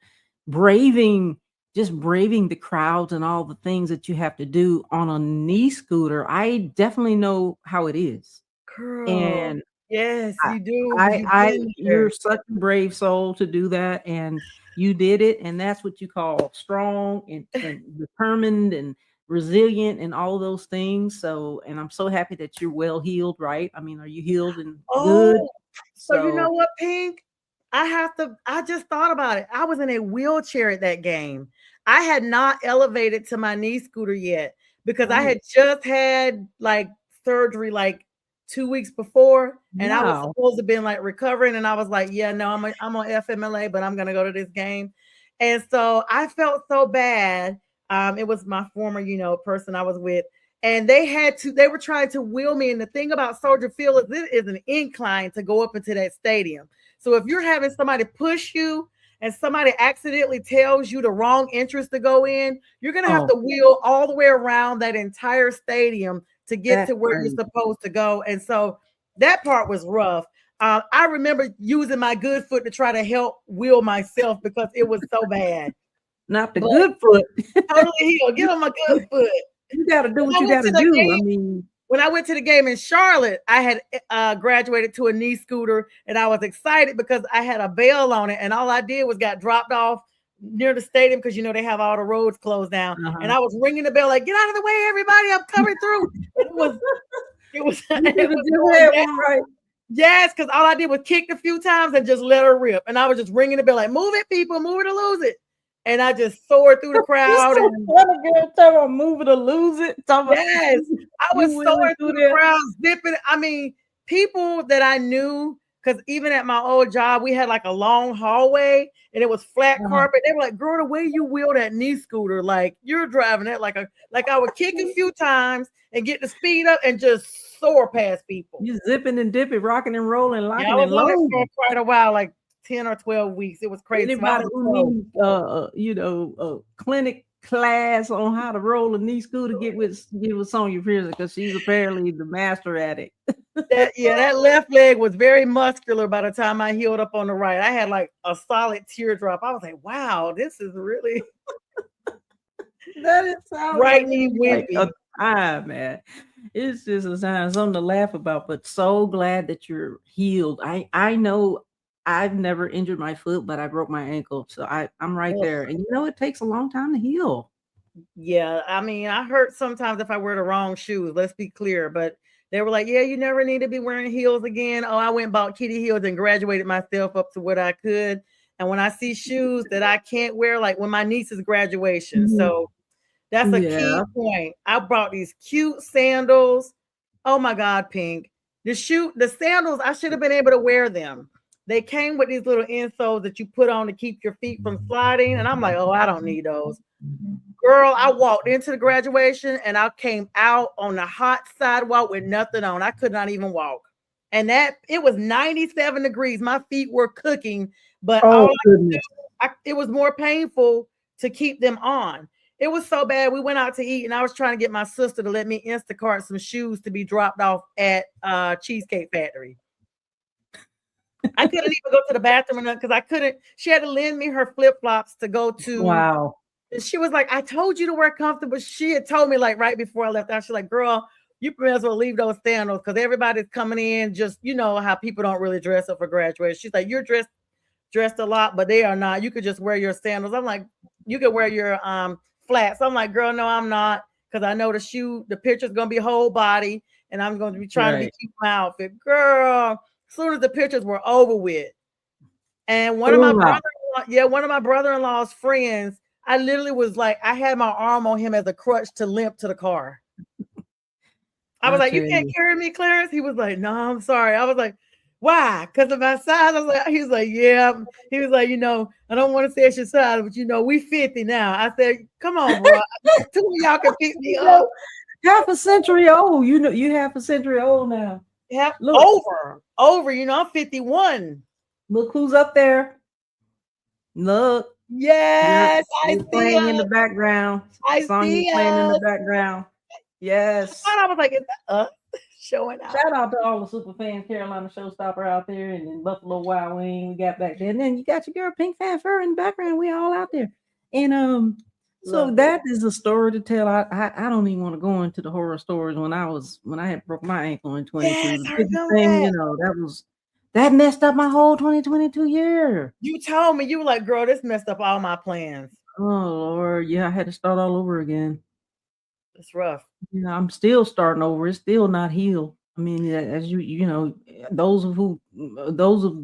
braving, just braving the crowds and all the things that you have to do on a knee scooter, I definitely know how it is, Girl, and yes, I you do because I you've I been you're there. such a brave soul to do that, and you did it, and that's what you call strong and determined and resilient and all those things. So, and I'm so happy that you're well healed, right? I mean, are you healed and Oh, good? So you know what, Pink? I just thought about it. I was in a wheelchair at that game. I had not elevated to my knee scooter yet because I had just had like surgery like 2 weeks before, and I was supposed to been like recovering, and I was like, yeah, no, I'm on FMLA, but I'm gonna go to this game. And so I felt so bad. It was my former, person I was with, and they were trying to wheel me. And the thing about Soldier Field is it is an incline to go up into that stadium. So if you're having somebody push you and somebody accidentally tells you the wrong entrance to go in, you're going to have to wheel all the way around that entire stadium to get to where you're supposed to go. And so that part was rough. I remember using my good foot to try to help wheel myself because it was so bad. Not the good foot. Totally healed. Get on my good foot. You got to do what you got to do. I mean, when I went to the game in Charlotte, I had graduated to a knee scooter, and I was excited because I had a bell on it, and all I did was got dropped off near the stadium because they have all the roads closed down, and I was ringing the bell like, "Get out of the way, everybody! I'm coming through." It was right. Yes, because all I did was kick a few times and just let her rip, and I was just ringing the bell like, "Move it, people! Move it or lose it!" And I just soared through the crowd. Move it or lose it. Yes, I was soaring through the crowd, zipping. I mean, people that I knew, because even at my old job, we had like a long hallway and it was flat carpet. They were like, "Girl, the way you wheel that knee scooter, like you're driving it like I would kick a few times and get the speed up and just soar past people." You zipping and dipping, rocking and rolling, locking and loading for quite a while, like 10 or 12 weeks. It was crazy. Anybody who needs clinic class on how to roll a knee scooter, get with Sonja Pearson, because she's apparently the master at it. that left leg was very muscular by the time I healed up on the right. I had like a solid teardrop. I was like, wow, this is really that is right knee wimpy. Like a time, man. It's just a time, something to laugh about, but so glad that you're healed. I know I've never injured my foot, but I broke my ankle. So I'm right there. And it takes a long time to heal. Yeah. I mean, I hurt sometimes if I wear the wrong shoes. Let's be clear. But they were like, yeah, you never need to be wearing heels again. Oh, I went and bought kitty heels and graduated myself up to what I could. And when I see shoes that I can't wear, like when my niece's graduation. Mm-hmm. So that's a key point. I brought these cute sandals. Oh my God, Pink. The sandals, I should have been able to wear them. They came with these little insoles that you put on to keep your feet from sliding. And I'm like, oh, I don't need those. Girl, I walked into the graduation and I came out on the hot sidewalk with nothing on. I could not even walk. And it was 97 degrees. My feet were cooking, but it was more painful to keep them on. It was so bad. We went out to eat and I was trying to get my sister to let me Instacart some shoes to be dropped off at Cheesecake Factory. I couldn't even go to the bathroom because I couldn't. She had to lend me her flip-flops to go to. Wow. And she was like, I told you to wear comfortable. She had told me like right before I left out. She's like, girl, you may as well leave those sandals because everybody's coming in. Just, how people don't really dress up for graduation. She's like, you're dressed a lot, but they are not. You could just wear your sandals. I'm like, you could wear your flats. I'm like, girl, no, I'm not. Because I know the picture's going to be whole body. And I'm going to be trying to keep my outfit. Girl. As soon as the pictures were over with, and one of my brother-in-law's friends, I literally was like, I had my arm on him as a crutch to limp to the car. I was like, you can't carry me, Clarence? He was like, no, I'm sorry. I was like, why? Because of my size? He was like, yeah. He was like, I don't want to say it's your size, but we 50 now. I said, come on, bro. Two of y'all can pick me up. Half a century old. You half a century old now. Yeah, over. I'm 51. Look who's up there. Look. Yes, I see playing in the background. Sonja playing in the background. Yes. I was like, is that showing out? Shout out to all the super fans, Carolina Showstopper out there, and then Buffalo Wild Wing. We got back there, and then you got your girl PINKFanFur in the background. We all out there, and so that is a story to tell. I don't even want to go into the horror stories when I had broke my ankle in 22. Yes, that messed up my whole 2022 year. You told me, you were like, girl, this messed up all my plans. Oh Lord, yeah, I had to start all over again. It's rough. I'm still starting over. It's still not healed. I mean, as you know, those of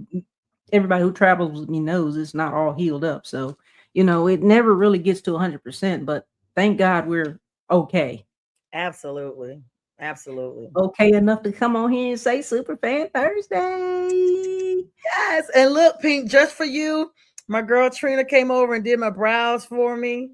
everybody who travels with me knows it's not all healed up. So, it never really gets to 100%, but thank God we're okay. Absolutely. Absolutely. Okay enough to come on here and say Super Fan Thursday. Yes. And look, Pink, just for you, my girl Trina came over and did my brows for me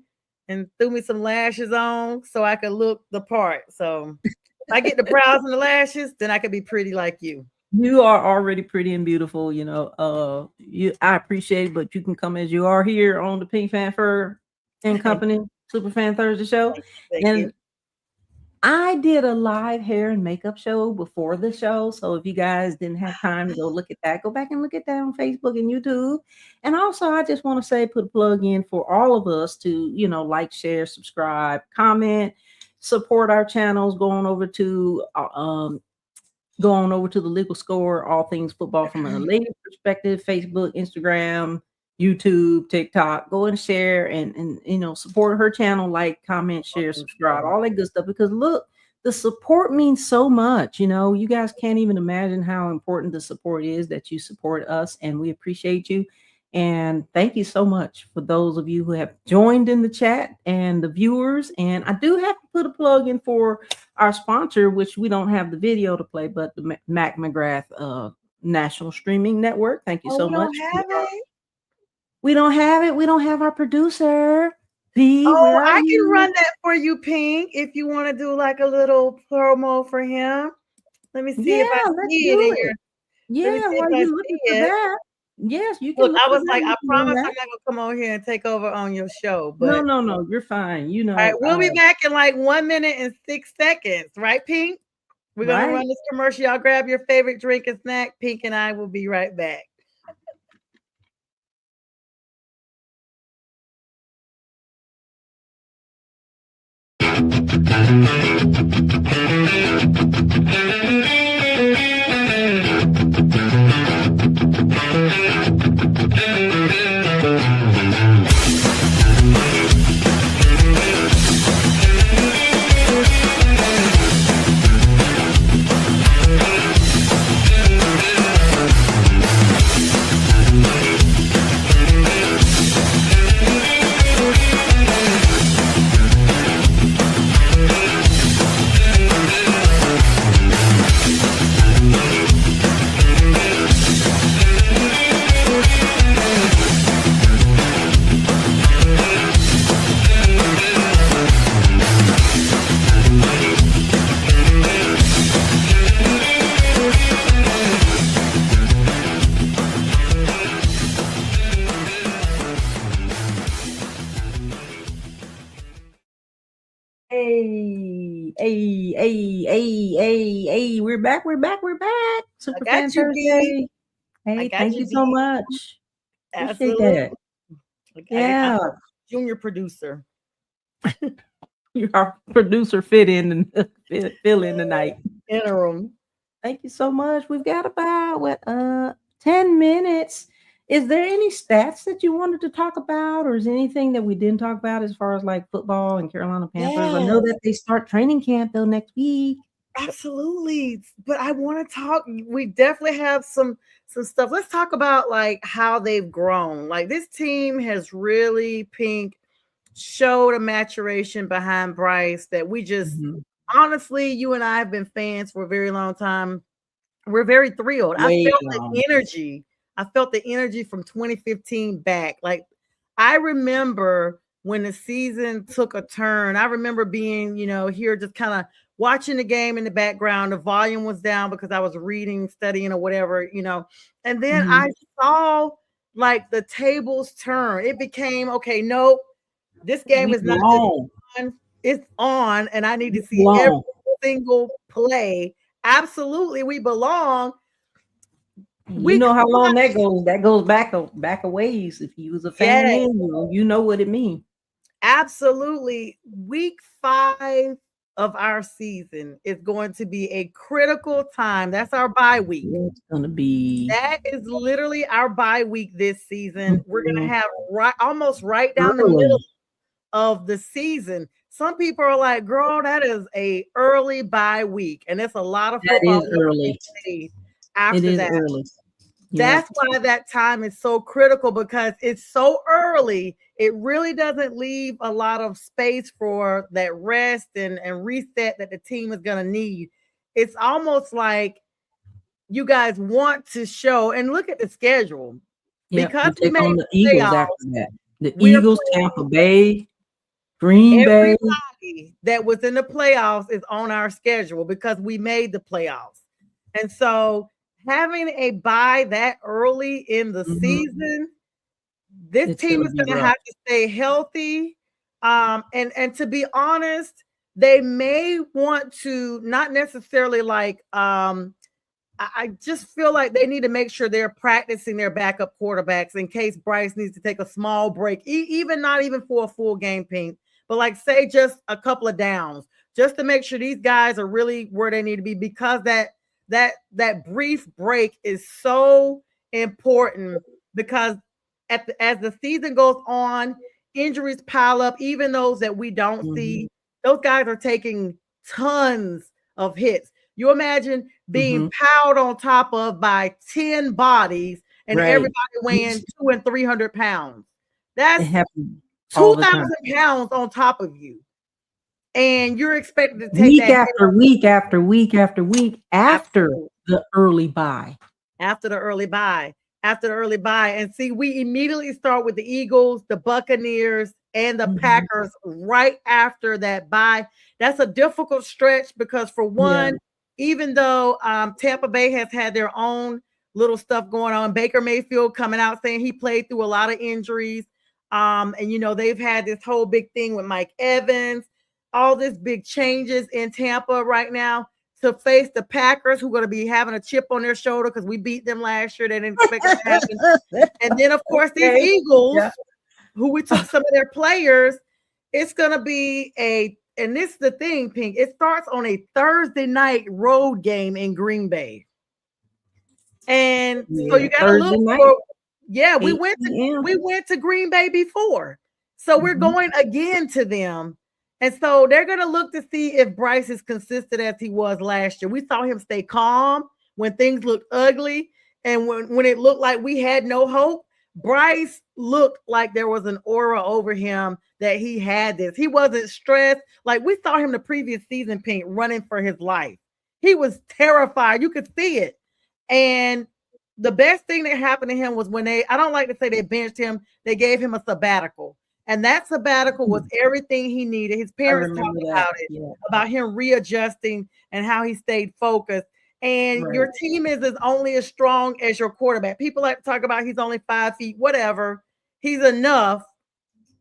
and threw me some lashes on so I could look the part. So if I get the brows and the lashes, then I could be pretty like you. You are already pretty and beautiful, I appreciate it, but you can come as you are here on the PINKFanFur and Company Super Fan Thursday show. Thank and you. I did a live hair and makeup show before the show. So if you guys didn't have time to go look at that, go back and look at that on Facebook and YouTube. And also, I just want to say, put a plug in for all of us to, like, share, subscribe, comment, support our channels, going over to the Legal Score, all things football from a lady perspective, Facebook, Instagram, YouTube, TikTok. Go and share and support her channel, like, comment, share, subscribe, all that good stuff. Because look, the support means so much. You guys can't even imagine how important the support is that you support us, and we appreciate you. And thank you so much for those of you who have joined in the chat and the viewers. And I do have to put a plug in for our sponsor, which we don't have the video to play, but the Mac McGrath National Streaming Network. Thank you so much. We don't have it. We don't have our producer. I can run that for you, Pink, if you want to do like a little promo for him. Let me see if I see it in here. Yeah, while you're looking for that. Yes, you can. Look, I was like, I promise I'm not gonna come on here and take over on your show. But no, you're fine. All right, we'll be back in like 1 minute and 6 seconds, right, Pink? We're gonna run this commercial. Y'all grab your favorite drink and snack. Pink and I will be right back. Hey, we're back. Super Fan Thursday. Hey, thank you so much. Appreciate that. Yeah. Junior producer. You're our producer, fill in the night. Interim. Thank you so much. We've got about 10 minutes. Is there any stats that you wanted to talk about, or is anything that we didn't talk about as far as like football and Carolina Panthers? I know that they start training camp though next week. Absolutely. But I want to talk. We definitely have some stuff. Let's talk about like how they've grown. Like this team has really, Pink, showed a maturation behind Bryce that we just honestly, you and I have been fans for a very long time. We're very thrilled. I felt the energy from 2015 back. Like I remember when the season took a turn. I remember being, here just kind of watching the game in the background. The volume was down because I was reading, studying, or whatever, And then I saw like the tables turn. It became, okay, nope, this game is not on. It's on, and I need to see every single play. Absolutely, we belong. You know how long that goes. That goes back a ways. If you was a fan, you know what it means. Absolutely. Week 5 of our season is going to be a critical time. That's our bye week. It's going to be. That is literally our bye week this season. We're going to have almost right down the middle of the season. Some people are like, girl, that is a early bye week. And it's a lot of That football is early. played It after is that. early. Yep. That's why that time is so critical, because it's so early. It really doesn't leave a lot of space for that rest and reset that the team is going to need. It's almost like you guys want to show, and look at the schedule. Yep. Because We we take made on the the Eagles playoffs, after that. The we're Eagles, Tampa Bay, Green Bay. everybody that was in the playoffs is on our schedule because we made the playoffs. And so having a bye that early in the season, this It's team gonna is be going to rough. have to stay healthy. And to be honest, they may want to not necessarily like I just feel like they need to make sure they're practicing their backup quarterbacks in case Bryce needs to take a small break, even not even for a full game, Pink, but like say just a couple of downs, just to make sure these guys are really where they need to be, because that brief break is so important. Because as the season goes on, injuries pile up, even those that we don't see. Those guys are taking tons of hits. You imagine being piled on top of by 10 bodies and Right. everybody weighing 200 and 300 pounds. That's It happens all the 2,000 time. pounds on top of you. And you're expected to take Week that after week after week after week after Absolutely. the early bye. After the early bye. After the early bye. And see, we immediately start with the Eagles, the Buccaneers, and the Packers right after that bye. That's a difficult stretch because, for one, even though Tampa Bay has had their own little stuff going on, Baker Mayfield coming out saying he played through a lot of injuries. And, they've had this whole big thing with Mike Evans, all this big changes in Tampa right now to face the Packers, who are going to be having a chip on their shoulder because we beat them last year. They didn't expect it to happen. And then, of course, these Eagles, who we took some of their players, it's going to be and this is the thing, Pink, it starts on a Thursday night road game in Green Bay. And so you got to look for, we went to Green Bay before. So we're going again to them. And so they're going to look to see if Bryce is consistent as he was last year. We saw him stay calm when things looked ugly. And when it looked like we had no hope, Bryce looked like there was an aura over him that he had this. He wasn't stressed. Like we saw him the previous season, Pink, running for his life. He was terrified. You could see it. And the best thing that happened to him was when I don't like to say they benched him, they gave him a sabbatical. And that sabbatical was everything he needed. His parents talked about it, about him readjusting and how he stayed focused. And your team is only as strong as your quarterback. People like to talk about he's only 5 feet, whatever. He's enough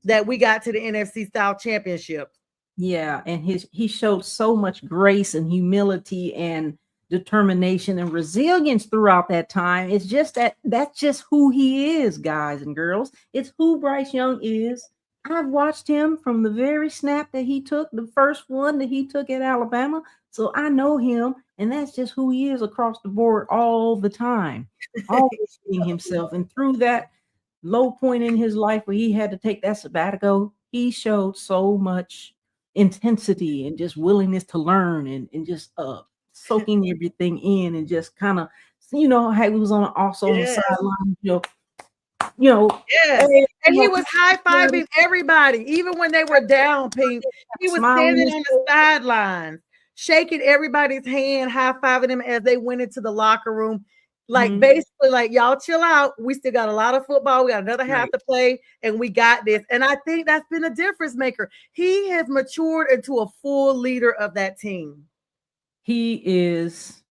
that we got to the NFC South Championship. Yeah, and he showed so much grace and humility and determination and resilience throughout that time. It's just that's just who he is, guys and girls. It's who Bryce Young is. I've watched him from the very snap that he took, the first one that he took at Alabama. So I know him, and that's just who he is across the board all the time, always being himself. And through that low point in his life where he had to take that sabbatical, he showed so much intensity and just willingness to learn and just soaking everything in and just kind of, how he was on the sideline, Hey, and he was high-fiving everybody, even when they were down, Pink. He was standing on the sidelines, shaking everybody's hand, high-fiving them as they went into the locker room. Like basically, like, y'all chill out. We still got a lot of football. We got another half to play, and we got this. And I think that's been a difference maker. He has matured into a full leader of that team. He is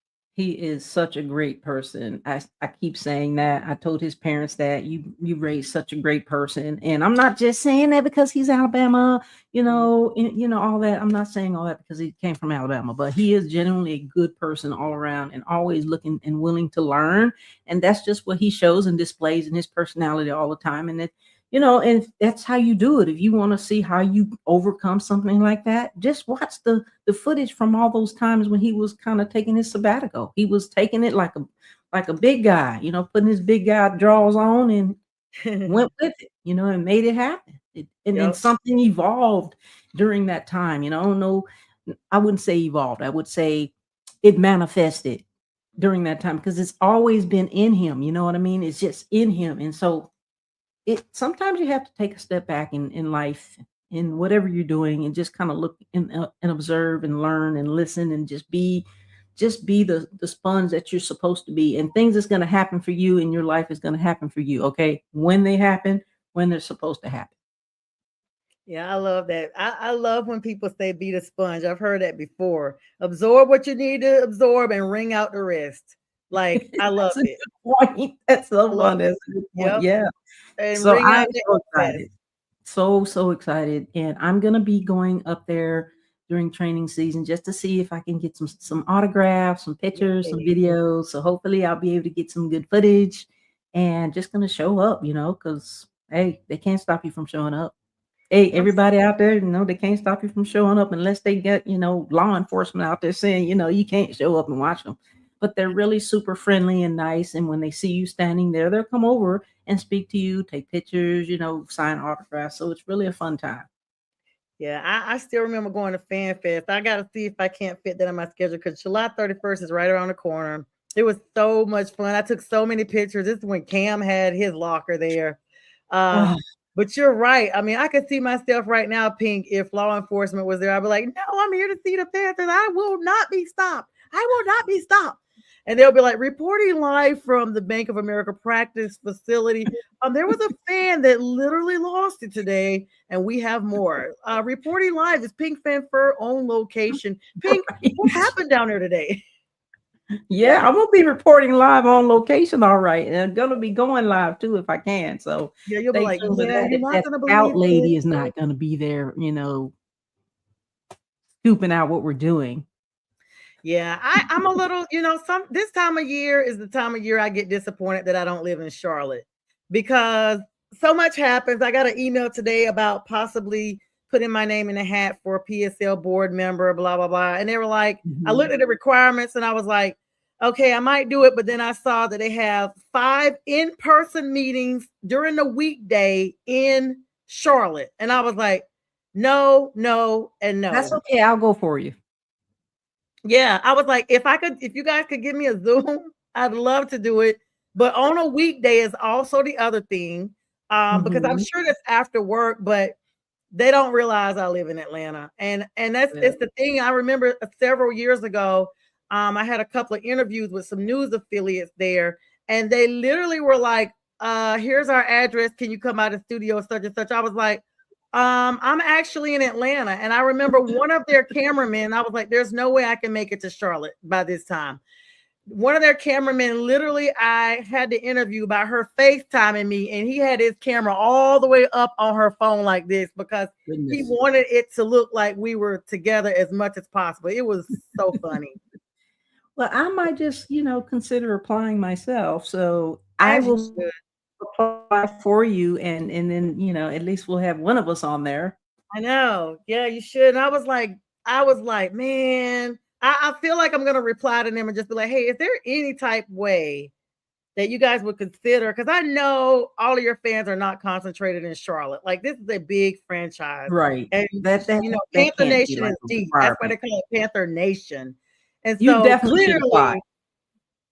such a great person. I keep saying that. I told his parents that you raised such a great person. And I'm not just saying that because he's Alabama, all that. I'm not saying all that because he came from Alabama, but he is genuinely a good person all around and always looking and willing to learn. And that's just what he shows and displays in his personality all the time. And that, and that's how you do it. If you want to see how you overcome something like that, just watch the footage from all those times when he was kind of taking his sabbatical. He was taking it like a big guy, putting his big guy draws on and went with it, and made it happen. And Yep. something evolved during that time. You know, no, I wouldn't say evolved. I would say it manifested during that time because it's always been in him. You know what I mean? It's just in him. And so it sometimes you have to take a step back in life in whatever you're doing and just kind of look and observe and learn and listen and just be the sponge that you're supposed to be, and things is going to happen for you in your life is going to happen for you, okay, when they happen, when they're supposed to happen. Yeah, I love that. I love when people say be the sponge. I've heard that before. Absorb what you need to absorb and wring out the rest. Like, I love That's a it. good point. That's so I love fun. it. That's a good point. Yep. Yeah. And So wring I'm out the so excess. excited. So excited. And I'm gonna be going up there during training season just to see if I can get some autographs, some pictures, some Yay. videos. So hopefully I'll be able to get some good footage and just gonna show up, because hey, they can't stop you from showing up. Hey, I'm so everybody out there, they can't stop you from showing up unless they get, law enforcement out there saying, you can't show up and watch them. But they're really super friendly and nice. And when they see you standing there, they'll come over and speak to you, take pictures, sign autographs. So it's really a fun time. Yeah, I still remember going to Fan Fest. I got to see if I can't fit that in my schedule because July 31st is right around the corner. It was so much fun. I took so many pictures. This is when Cam had his locker there. Oh, But you're right. I mean, I could see myself right now, Pink, if law enforcement was there. I'd be like, no, I'm here to see the Panthers. I will not be stopped. I will not be stopped. And they'll be like, reporting live from the Bank of America practice facility. There was a fan that literally lost it today, and we have more. Reporting live is PINKFanFur on location. Pink, what right. happened down there today? Yeah, I'm gonna be reporting live on location, all right, and I'm gonna be going live too if I can. So Yeah, you'll be stay like, tuned for yeah, that. you're If not that gonna scout believe this. lady is not gonna be there, scooping out what we're doing. Yeah, I'm a little, some this time of year is the time of year I get disappointed that I don't live in Charlotte because so much happens. I got an email today about possibly putting my name in a hat for a PSL board member, blah, blah, blah. And they were like, I Mhm. looked at the requirements and I was like, okay, I might do it. But then I saw that they have 5 in-person meetings during the weekday in Charlotte. And I was like, no, no, and That's no. okay. I'll go for you. Yeah, I was like, if you guys could give me a Zoom, I'd love to do it. But on a weekday is also the other thing, because I'm Mhm. sure that's after work, but they don't realize I live in Atlanta, and that's Yeah. it's the thing. I remember several years ago, I had a couple of interviews with some news affiliates there, and they literally were like, "Here's our address. Can you come out of studio such and such?" I was like, I'm actually in Atlanta. And I remember one of their cameramen, I was like, there's no way I can make it to Charlotte by this time. One of their cameramen, literally, I had to interview by her FaceTiming me, and he had his camera all the way up on her phone like this because he Goodness. wanted it to look like we were together as much as possible. It was so funny. Well, I might just, consider applying myself. So I As you will should. apply for you, and then, at least we'll have one of us on there. I know. Yeah, you should. And I was like, man, I feel like I'm gonna reply to them and just be like, hey, is there any type way that you guys would consider? Because I know all of your fans are not concentrated in Charlotte. Like this is a big franchise. Right. And That Panther can't be Nation like is a deep. That's why requirement. they call it Panther Nation. And You so definitely should apply. clearly,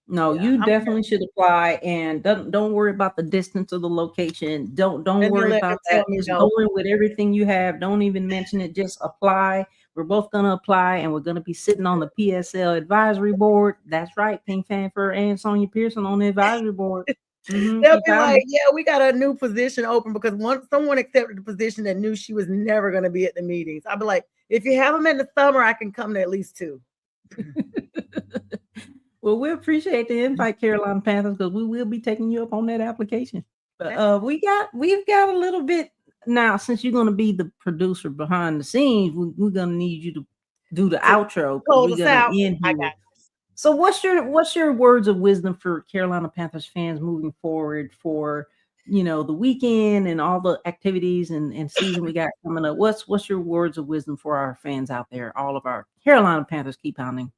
No, yeah, you definitely should apply, and don't worry about the distance of the location. Don't and then worry let them about tell that. me Just no. go in with everything you have. Don't even mention it. Just apply. We're both gonna apply, and we're gonna be sitting on the PSL advisory board. That's right, Pink Fanfur and Sonja Pearson on the advisory board. They'll Keep be out like, me. yeah, we got a new position open because once someone accepted the position that knew she was never going to be at the meetings. I'll be like, if you have them in the summer, I can come to at least 2. Well, we appreciate the invite, Carolina Panthers, because we will be taking you up on that application. But we've got a little bit now, since you're gonna be the producer behind the scenes, we're gonna need you to do the To outro because close we're us gonna out, end I here. got So what's your words of wisdom for Carolina Panthers fans moving forward for the weekend and all the activities and season we got coming up? What's your words of wisdom for our fans out there, all of our Carolina Panthers keep pounding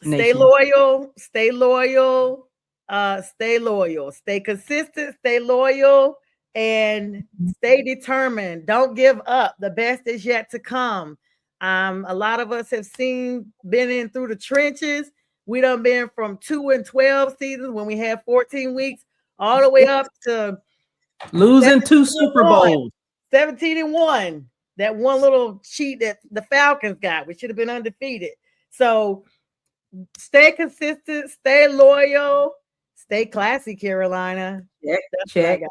stay nation? loyal, stay loyal, stay loyal, stay consistent, stay loyal, and stay determined. Don't give up. The best is yet to come. A lot of us have been in through the trenches. We done been from 2 and 12 seasons when we had 14 weeks all the way up to losing 2 Super Bowls. 17 and 1. That one little cheat that the Falcons got. We should have been undefeated. So stay consistent, stay loyal, stay classy, Carolina. Check.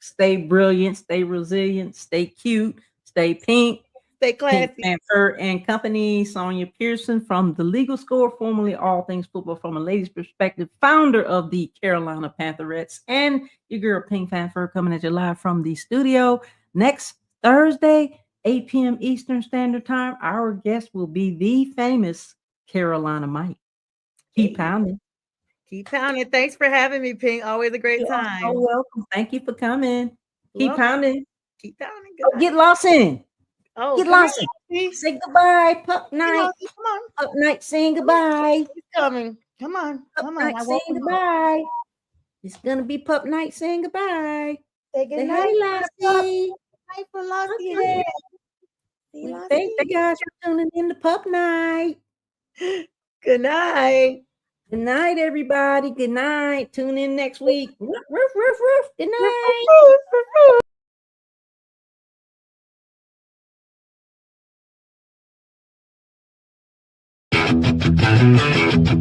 Stay brilliant, stay resilient, stay cute, stay pink. Stay classy. PINKFanFur and Company. Sonja Pearson from The Legal Score, formerly All Things Football from a Lady's Perspective, founder of the Carolina Pantherettes, and your girl PINKFanFur coming at you live from the studio. Next Thursday, 8 p.m. Eastern Standard Time, our guest will be the famous Carolina Mike. Keep pounding. Keep pounding. Thanks for having me, Pink. Always a great time. You're so welcome. Thank you for coming. Keep pounding. Keep pounding. Oh, get lost in. Oh, get lost in. Say goodbye. Pup night. Come on. Pup night saying goodbye. He's coming. Come on. Pup night saying goodbye. It's gonna be pup night saying goodbye. Say good night, Lassie. Night for Lassie. Thank you guys for tuning in to Pup Night. Good night. Good night, everybody. Good night. Tune in next week. Roof, roof, roof, roof. Good night.